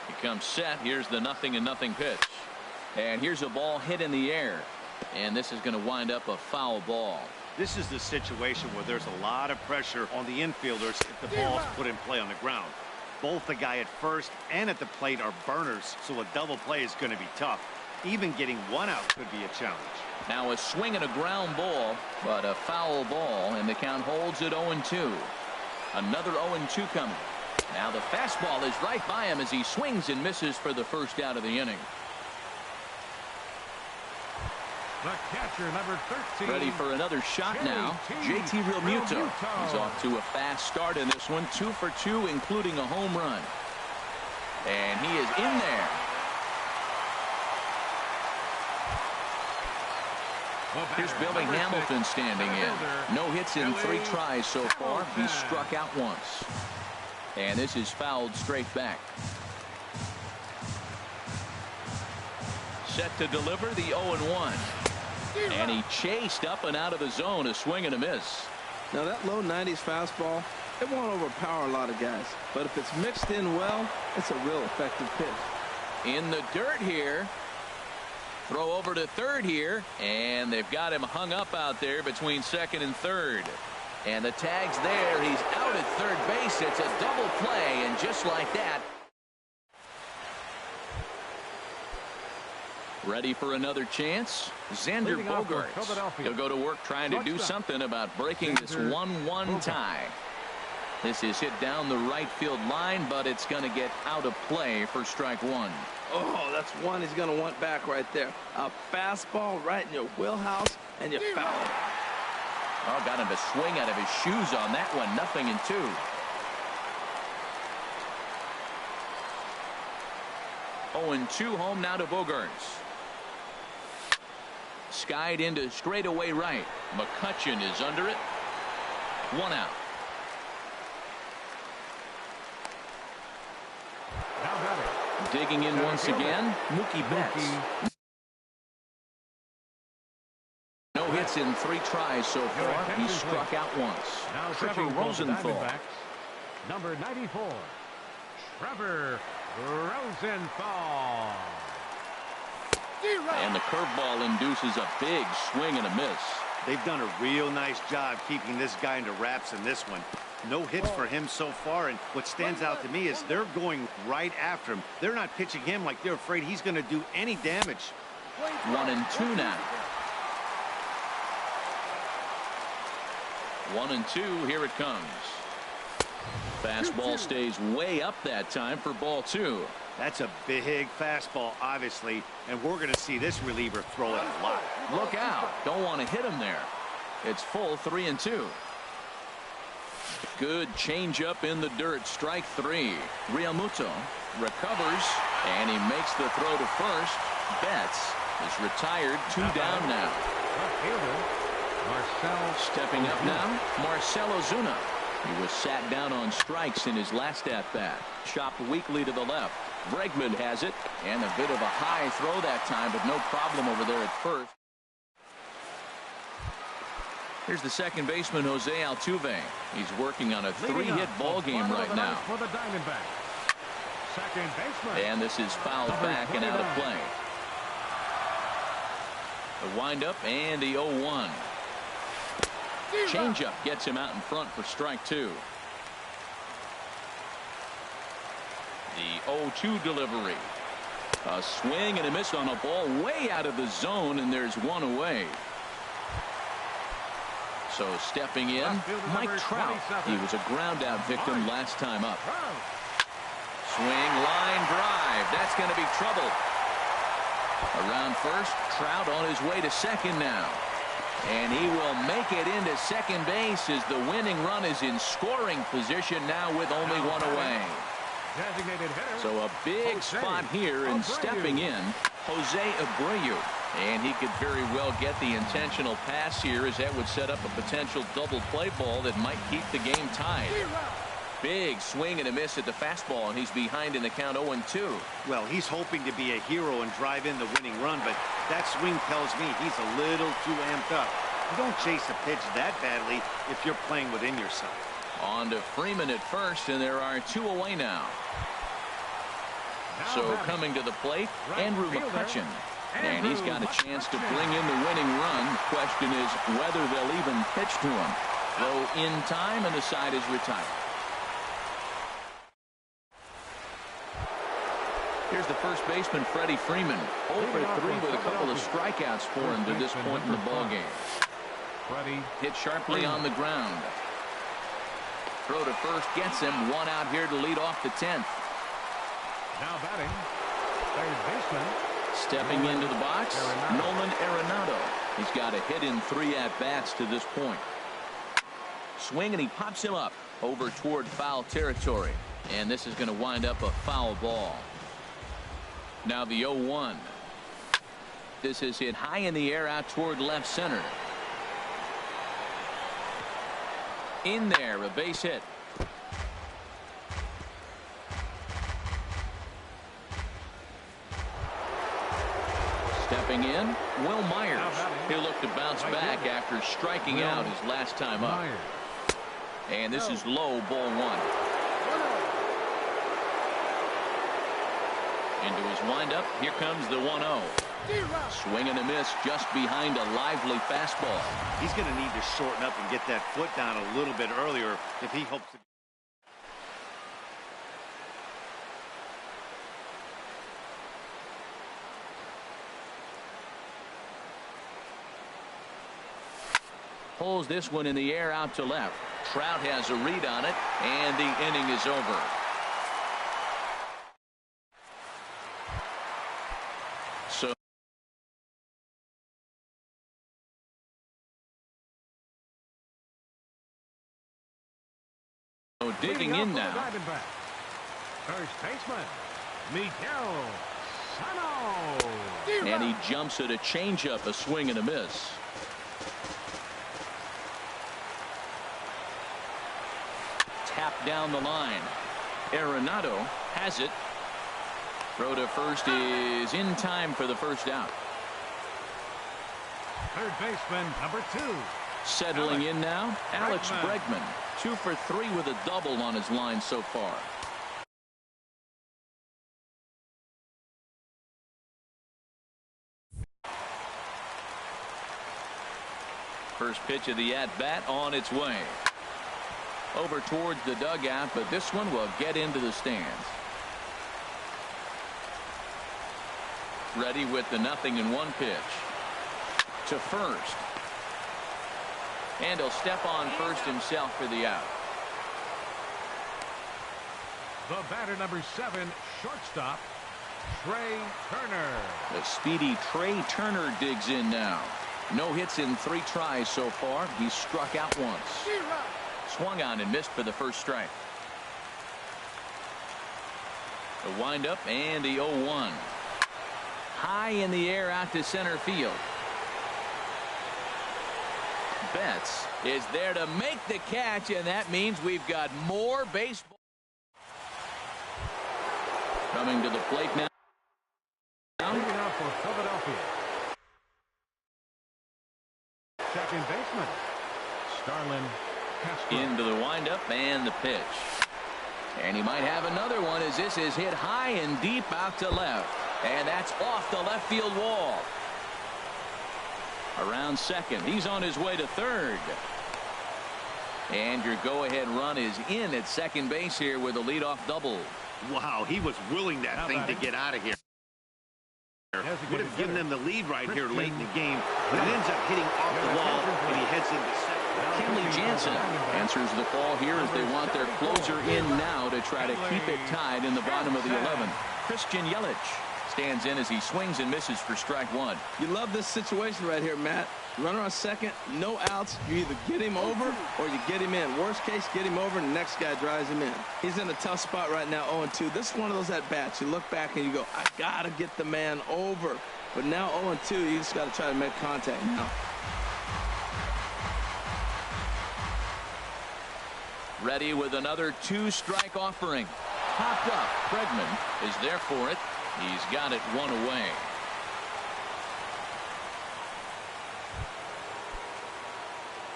He comes set. Here's the 0-0 pitch. And here's a ball hit in the air. And this is going to wind up a foul ball. This is the situation where there's a lot of pressure on the infielders if the ball's put in play on the ground. Both the guy at first and at the plate are burners, so a double play is going to be tough. Even getting 1 out could be a challenge. Now a swing and a ground ball, but a foul ball, and the count holds at 0-2. Another 0-2 coming. Now the fastball is right by him as he swings and misses for the first out of the inning. The catcher, number 13. Ready for another shot now. JT Realmuto. He's off to a fast start in this one. 2 for 2, including a home run. And he is in there. Here's Billy Hamilton standing in. No hits in 3 tries so far. He's struck out once. And this is fouled straight back. Set to deliver the 0-1. And he chased up and out of the zone. A swing and a miss. Now that low 90s fastball, it won't overpower a lot of guys. But if it's mixed in well, it's a real effective pitch. In the dirt here. Throw over to third here, and they've got him hung up out there between second and third. And the tag's there. He's out at third base. It's a double play, and just like that. Ready for another chance? Xander Bogaerts. He'll go to work trying to do something about breaking this 1-1 tie. This is hit down the right field line, but it's going to get out of play for strike one. Oh, that's one he's going to want back right there. A fastball right in your wheelhouse, and you foul it. Oh, got him to swing out of his shoes on that one. 0-2. Oh, and 2 home now to Bogaerts. Skied into straightaway right. McCutchen is under it. 1 out. Digging in once again, Mookie Betts. No hits in 3 tries so far. He struck out once. Now Trevor Rosenthal. Number 94, Trevor Rosenthal. And the curveball induces a big swing and a miss. They've done a real nice job keeping this guy into wraps in this one. No hits for him so far, and what stands out to me is they're going right after him. They're not pitching him like they're afraid he's going to do any damage. 1-2 now. 1-2, here it comes. Fastball stays way up that time for ball 2. That's a big fastball, obviously, and we're going to see this reliever throw it a lot. Look out. Don't want to hit him there. It's full 3-2. Good changeup in the dirt. Strike 3. Realmuto recovers, and he makes the throw to first. Betts is retired. 2 down now. Stepping up now, Marcell Ozuna. He was sat down on strikes in his last at-bat. Chopped weakly to the left. Bregman has it, and a bit of a high throw that time, but no problem over there at first. Here's the second baseman, Jose Altuve. He's working on a 3-hit ball game right now. For the Diamondbacks. Second baseman. And this is fouled back and out of play. The windup and the 0-1. Changeup gets him out in front for strike 2. The 0-2 delivery. A swing and a miss on a ball way out of the zone, and there's 1 away. So stepping in, Mike Trout. He was a ground-out victim last time up. Swing, line drive. That's going to be trouble. Around first, Trout on his way to second now. And he will make it into second base as the winning run is in scoring position now with only 1 away. So a big spot here, and stepping in, Jose Abreu. And he could very well get the intentional pass here, as that would set up a potential double play ball that might keep the game tied. Big swing and a miss at the fastball, and he's behind in the count 0-2. Well, he's hoping to be a hero and drive in the winning run, but that swing tells me he's a little too amped up. You don't chase a pitch that badly if you're playing within yourself. On to Freeman at first, and there are 2 away now. So coming to the plate, Andrew McCutchen. And he's got a chance to bring in the winning run. The question is whether they'll even pitch to him. Though in time, and the side is retired. Here's the first baseman, Freddie Freeman. 0 for 3 with a couple of strikeouts for him to this point in the ballgame. Hit sharply on the ground. Throw to first gets him. 1 out here to lead off the 10th. Now batting, third baseman. Stepping into the box, Nolan Arenado. He's got a hit in 3 at-bats to this point. Swing, and he pops him up over toward foul territory. And this is going to wind up a foul ball. Now the 0-1. This is hit high in the air out toward left center. In there, a base hit. Stepping in, Will Myers. He'll look to bounce back after striking out his last time up. And this is low, ball 1. Into his windup, here comes the 1-0. Swing and a miss just behind a lively fastball. He's going to need to shorten up and get that foot down a little bit earlier if he hopes to. Pulls this one in the air out to left. Trout has a read on it, and the inning is over. So digging in now. First baseman, Miguel Sano. And he jumps at a changeup, a swing and a miss. Tap down the line. Arenado has it. Throw to first is in time for the first out. Third baseman, number 2. Settling in now, Alex Bregman. 2 for 3 with a double on his line so far. First pitch of the at-bat on its way. Over towards the dugout, but this one will get into the stands. Ready with the 0-1 pitch. To first. And he'll step on first himself for the out. The batter, number 7, shortstop, Trey Turner. The speedy Trey Turner digs in now. No hits in 3 tries so far. He's struck out once. Swung on and missed for the first strike. The windup and the 0-1. High in the air out to center field. Betts is there to make the catch, and that means we've got more baseball. Coming to the plate now. Leading out for Philadelphia. Second baseman, Starlin Castro. Into the windup and the pitch. And he might have another one as this is hit high and deep out to left. And that's off the left field wall. Around second. He's on his way to third. And your go-ahead run is in at second base here with a leadoff double. Wow, he was willing that thing to get out of here. Would have given them the lead right here late in the game, but it ends up hitting off the wall and he heads into second. Kenley Jansen answers the call here as they want their closer in now to try to keep it tied in the bottom of the 11th. Christian Yelich stands in as he swings and misses for strike 1. You love this situation right here, Matt. Runner on second, no outs. You either get him over or you get him in. Worst case, get him over and the next guy drives him in. He's in a tough spot right now, 0-2. This is one of those at-bats. You look back and you go, I got to get the man over. But now 0-2, you just got to try to make contact now. Ready with another 2-strike offering. Popped up. Bregman is there for it. He's got it 1 away.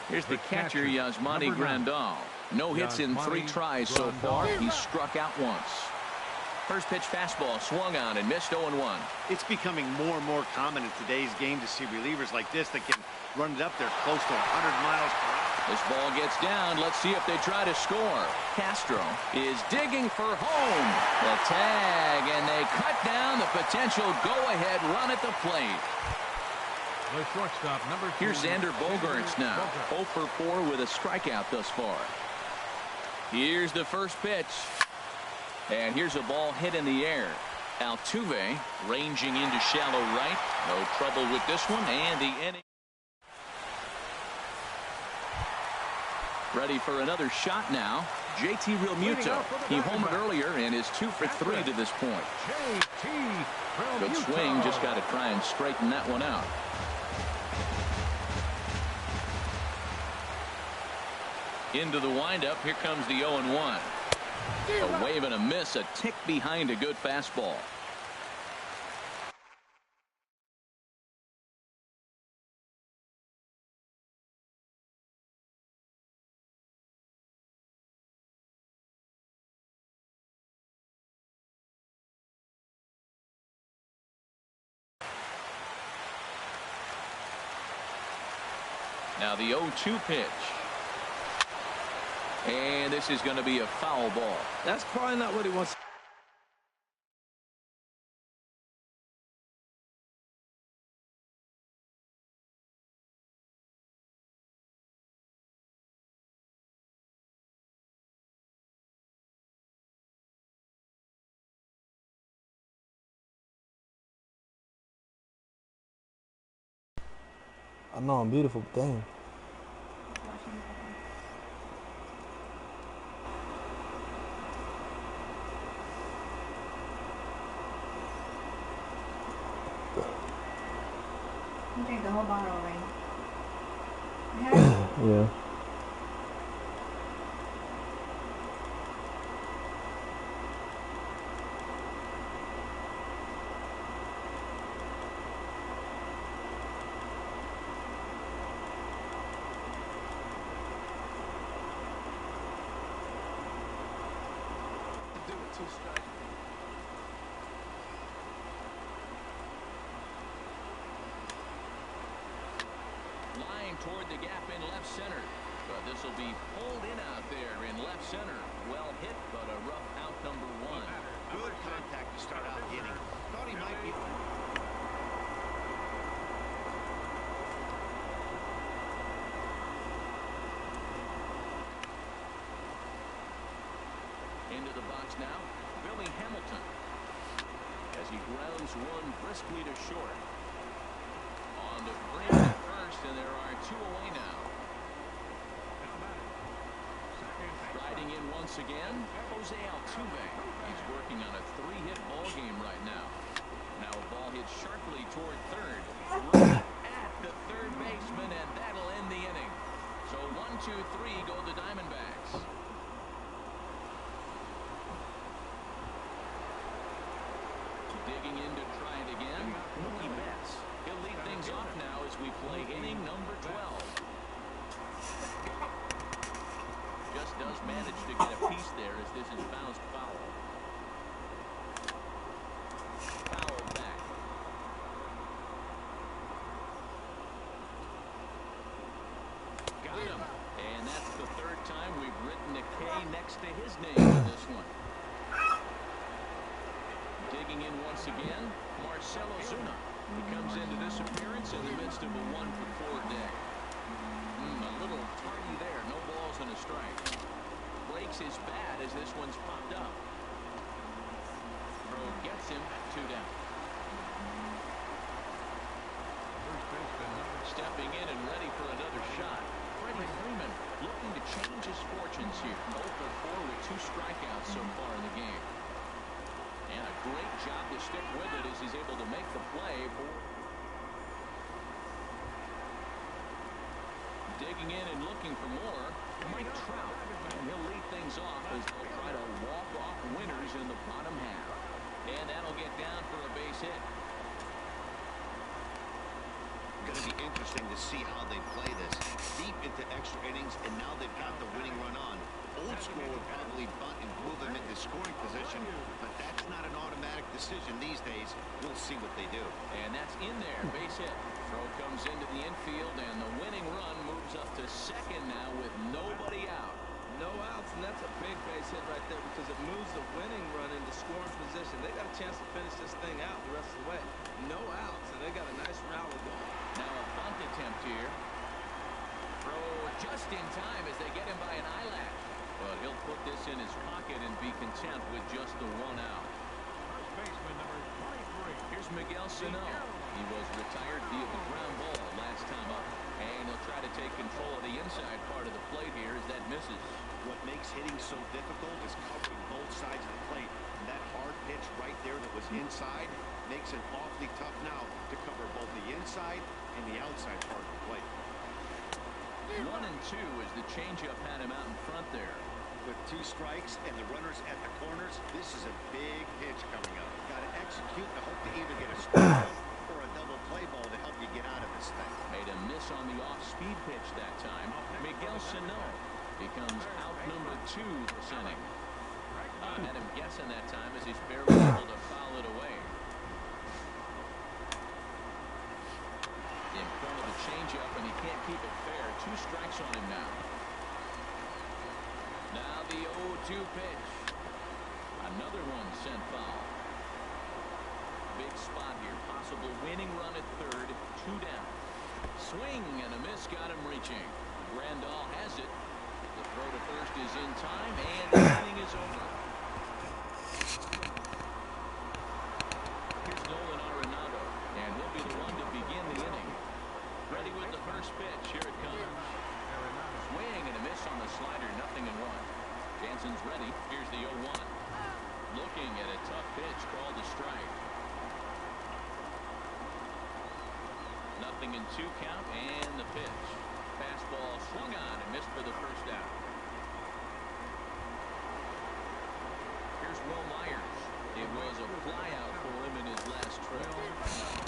Here's the catcher, Yasmani Grandal. No hits in 3 tries so far. He's struck out once. First pitch fastball swung on and missed 0-1. It's becoming more and more common in today's game to see relievers like this that can run it up there close to 100 miles per hour. This ball gets down. Let's see if they try to score. Castro is digging for home. The tag, and they cut down the potential go-ahead run at the plate. The shortstop, number 2. Here's Xander Bogaerts now. 0 for 4 with a strikeout thus far. Here's the first pitch. And here's a ball hit in the air. Altuve ranging into shallow right. No trouble with this one, and the inning. Ready for another shot now. JT Realmuto. He homered earlier and is 2 for 3 to this point. Good swing. Just got to try and straighten that one out. Into the windup. Here comes the 0-1. A wave and a miss. A tick behind a good fastball. Now the 0-2 pitch. And this is going to be a foul ball. That's probably not what he wants. I know I'm beautiful, but damn. You drink the whole bottle already. Yeah. Line toward the gap in left center. But this will be pulled in out there in left center. Well hit, but a rough out number one. Good contact to start out the inning. Thought he might be. Into the box now, Billy Hamilton. As he grounds one briskly to short. On to Green at first, and there are two away now. Riding in once again, Jose Altuve. He's working on a 3-hit ball game right now. Now a ball hit sharply toward third. Right at the third baseman, and that'll end the inning. So 1, 2, 3 go the Diamondbacks. Digging in to try it again, Mookie Betts. He'll lead things off now as we play inning number 12. Just does manage to get a piece there as this is bounced foul. Foul back. Got him. And that's the third time we've written a K next to his name in this one. Digging in once again, Marcell Ozuna. He comes into this appearance in the midst of a 1-for-4 day. A little tardy there, no balls and a strike. Breaks his bat as this one's popped up. Throw gets him, 2 down. Stepping in and ready for another shot. Freddie Freeman looking to change his fortunes here. 0 for 4 with 2 strikeouts so far in the game. And a great job to stick with it as he's able to make the play. Digging in and looking for more, Mike Trout. And he'll lead things off as they'll try to walk off winners in the bottom half. And that'll get down for a base hit. Going to be interesting to see how they play this. Deep into extra innings, and now they've got the winning run on. Old school would probably bunt and move them into scoring position, but that's not an automatic decision these days. We'll see what they do. And that's in there, base hit. Throw comes into the infield, and the winning run moves up to second now with nobody out. No outs, and that's a big base hit right there because it moves the winning run into scoring position. They got a chance to finish this thing out the rest of the way. No outs, and they got a nice rally going. Now a bunt attempt here. Throw just in time as they get him by an eyelash. But he'll put this in his pocket and be content with just the 1 out. First baseman number 23. Here's Miguel Sano. He was retired via the ground ball last time up. And he'll try to take control of the inside part of the plate here as that misses. What makes hitting so difficult is covering both sides of the plate. And that hard pitch right there that was inside makes it awfully tough now to cover both the inside and the outside part of the plate. 1 and 2 as the changeup had him out in front there. With 2 strikes and the runners at the corners, this is a big pitch coming up. Got to execute to hope to either get a strike or a double play ball to help you get out of this thing. Made a miss on the off-speed pitch that time. Miguel Sano becomes out number 2 this inning. Had him guessing that time as he's barely able to foul it away. In front of the changeup, and he can't keep it fair. 2 strikes on him now. Now the 0-2 pitch. Another one sent foul. Big spot here. Possible winning run at third. 2 down. Swing and a miss got him reaching. Grandal has it. The throw to first is in time, and the inning is over. Here's Nolan Arenado, and he'll be the one to begin the inning. Ready with the 0-2 count, and the pitch. Fastball swung on and missed for the first out. Here's Will Myers. It was a flyout for him in his last trip.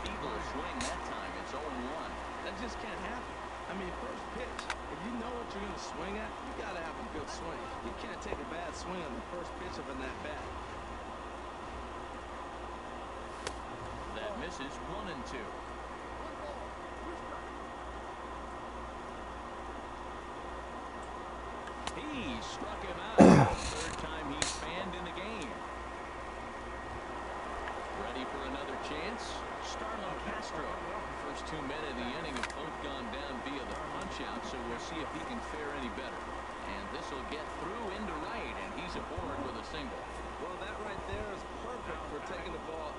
Feeble swing that time. It's 0-1. That just can't happen. I mean, first pitch, if you know what you're going to swing at, you got to have a good swing. You can't take a bad swing on the first pitch of an at-bat. That misses 1-2. He struck him out. Third time he's fanned in the game. Ready for another chance? Starlin Castro. First 2 men of the inning have both gone down via the punch-out, so we'll see if he can fare any better. And this will get through into right, and he's aboard with a single. Well, that right there is perfect for taking the ball.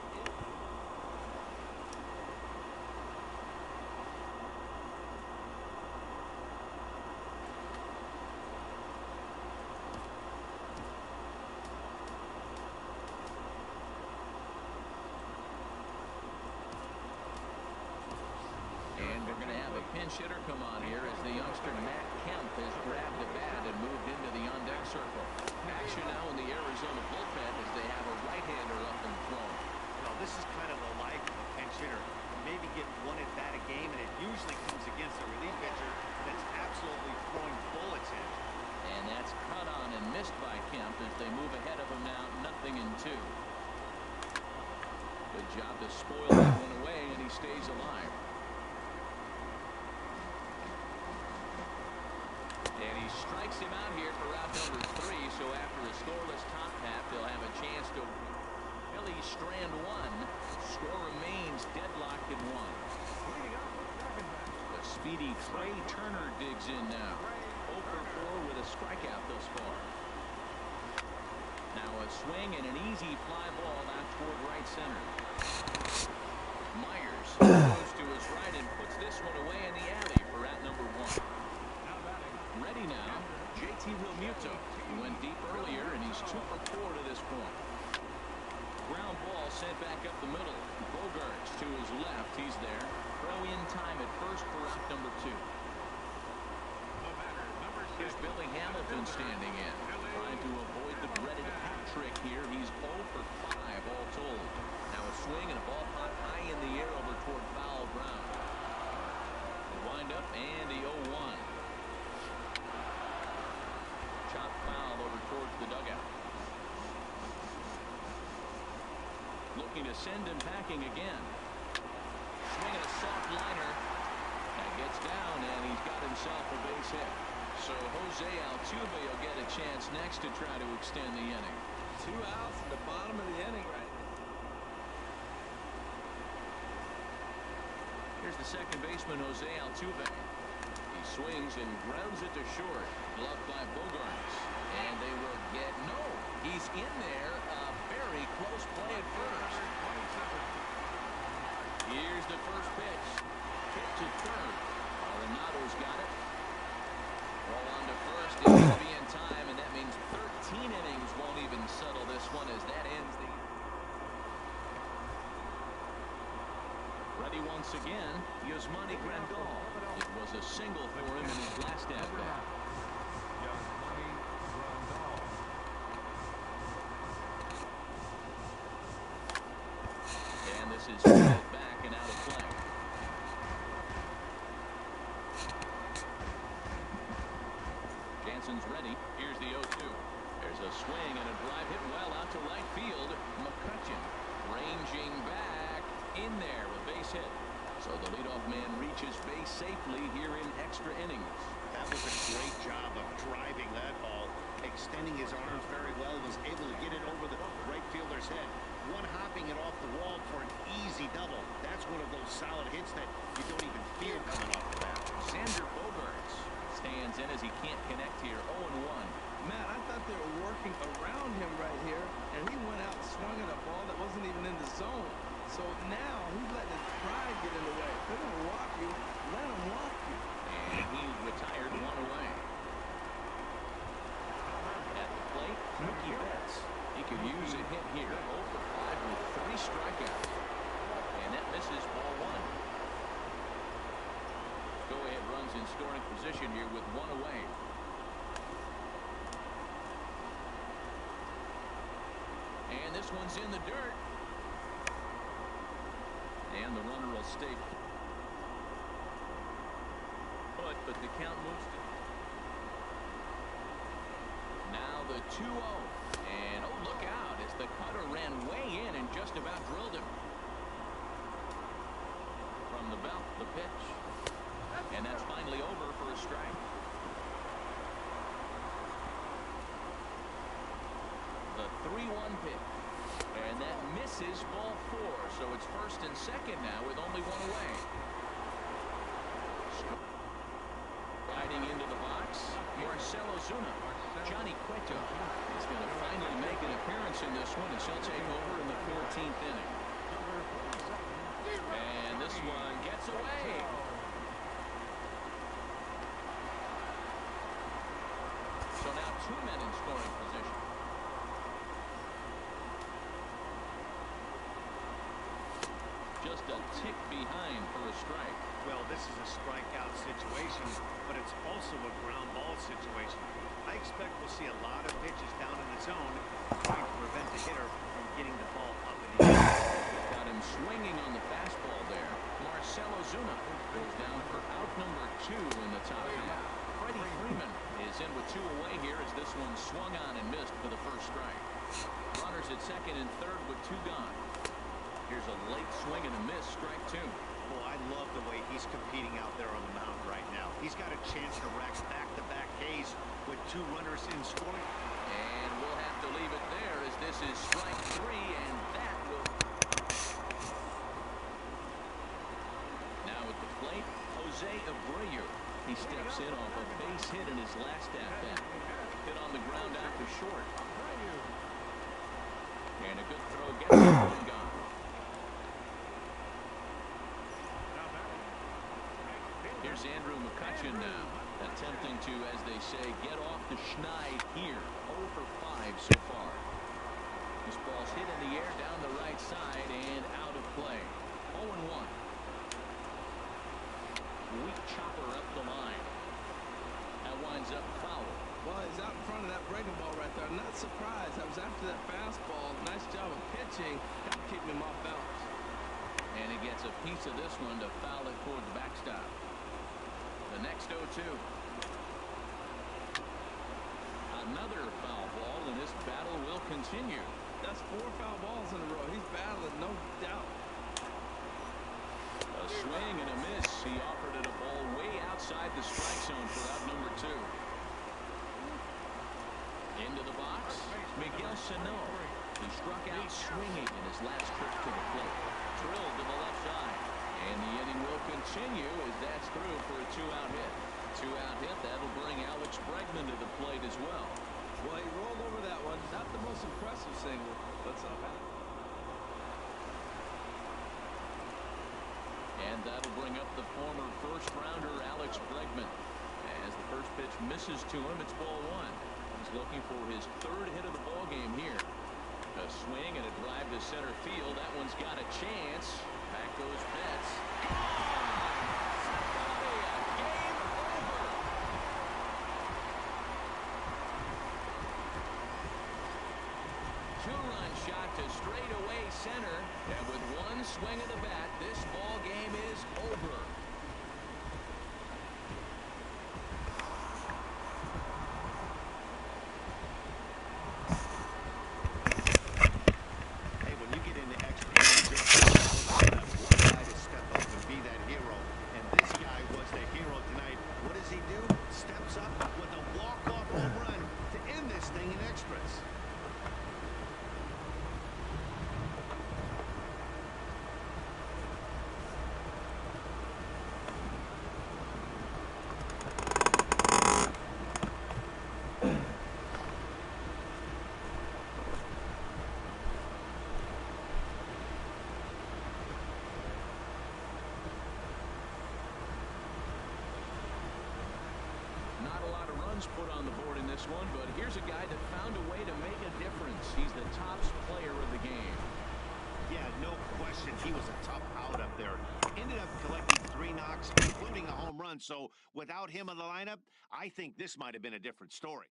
Pinch hitter come on here as the youngster Matt Kemp has grabbed the bat and moved into the on-deck circle. Action now in the Arizona bullpen as they have a right-hander up and thrown. Well, this is kind of the life of a pinch hitter. Maybe get one at bat a game, and it usually comes against a relief pitcher that's absolutely throwing bullets in. And that's cut on and missed by Kemp as they move ahead of him now, 0-2. Good job to spoil that one away, and he stays alive. And he strikes him out here for route number 3, so after a scoreless top half, they'll have a chance to Billy strand one. Score remains deadlocked at 1. The speedy Trey Turner digs in now. 0 for 4 with a strikeout thus far. Now a swing and an easy fly ball out toward right center. Myers goes to his right and puts this one away in the alley for route number 1. Ready now, JT Realmuto. He went deep earlier, and he's 2 for 4 to this point. Ground ball sent back up the middle. Bogarts to his left. He's there. Throw in time at first for out number 2. Here's Billy Hamilton standing in, trying to avoid the dreaded hat trick here. He's 0 for 5 all told. Now a swing and a ball hot high in the air over toward foul ground. The wind up and the 0-1. Chop foul over towards the dugout. Looking to send him packing again. Swinging a soft liner. That gets down, and he's got himself a base hit. So Jose Altuve will get a chance next to try to extend the inning. 2 outs at the bottom of the inning right now. Here's the second baseman, Jose Altuve. He swings and grounds it to short. Gloved by Bogarts. And they will get he's in there. A very close play at first. Here's the first pitch. Hit to third. Arenado's got it. Ball on to first. It's going to be in time, and that means 13 innings won't even settle this one as that ends the. Ready once again, Yasmani Grandal. It was a single for him in his last at-bat. And this is back and out of play. Jansen's ready. Here's the 0-2. There's a swing and a drive hit well out to right field. McCutcheon ranging back in there with base hit. So the leadoff man reaches base safely here in extra innings. That was a great job of driving that ball, extending his arms very well, was able to get it over the right fielder's head. One hopping it off the wall for an easy double. That's one of those solid hits that you don't even feel coming off the bat. Xander Bogarts stands in as he can't connect here. 0-1. Matt, I thought they were working around him right here, and he went out and swung at a ball that wasn't even in the zone. So now he's letting his pride get in the way. They're going to walk you. Let him walk you. And he retired one away. At the plate, Mookie Betts. He could use a hit here. 0 for 5 with 3 strikeouts. And that misses ball 1. in scoring position here with one away. And this one's in the dirt. And the runner will stay put, but the count moves to... Now the 2-0. And, oh, look out, as the cutter ran way in and just about drilled him. From the belt, the pitch. And that's finally over for a strike. The 3-1 pitch. And that misses ball 4. So it's first and second now with only one away. Riding into the box, Marcelo Zuna. Johnny Cueto is going to finally make an appearance in this one as he'll take over in the 14th inning. And this one gets away. So now 2 men in scoring position. Just a tick behind for a strike. Well, this is a strikeout situation, but it's also a ground ball situation. I expect we'll see a lot of pitches down in the zone trying to prevent the hitter from getting the ball up in the air. Got him swinging on the fastball there. Marcelo Zuna goes down for out number 2 in the top half. Freddie Freeman is in with 2 away here as this one swung on and missed for the first strike. Runners at second and third with 2 gone. Here's a late swing and a miss, strike 2. Well, I love the way he's competing out there on the mound right now. He's got a chance to rack back-to-back Ks with 2 runners in scoring. And we'll have to leave it there as this is strike 3, and that will... Now at the plate, Jose Abreu. He steps in off a base hit in his last at-bat. Hit on the ground out to short. And a good throw gets him gone. Here's Andrew McCutcheon now, attempting to, as they say, get off the schneid here. 0 for 5 so far. This ball's hit in the air down the right side and out of play. 0-1. Weak chopper up the line. That winds up foul. Well, he's out in front of that breaking ball right there. I'm not surprised. I was after that fastball. Nice job of pitching. Got to keep him off balance. And he gets a piece of this one to foul it toward the backstop. The next 0-2. Another foul ball, and this battle will continue. That's 4 foul balls in a row. He's battling, no doubt. A swing and a miss. He offered it a ball way outside the strike zone for out number 2. Into the box, Miguel Sano. He struck out swinging in his last trip to the plate. Drilled to the left side. And the inning will continue as that's through for a 2-out hit. 2-out hit, that'll bring Alex Bregman to the plate as well. Well, he rolled over that one. Not the most impressive single, but somehow. And that'll bring up the former first-rounder Alex Bregman. As the first pitch misses to him, it's ball 1. He's looking for his 3rd hit of the ball game here. A swing and a drive to center field. That one's got a chance. Back goes Betts. Game over. 2-run shot to straightaway center. And with one swing of the bat, this ball game is over. Put on the board in this one, but here's a guy that found a way to make a difference. He's the top player of the game. Yeah, no question. He was a tough out up there. Ended up collecting 3 knocks, including a home run. run. So without him in the lineup, I think this might have been a different story.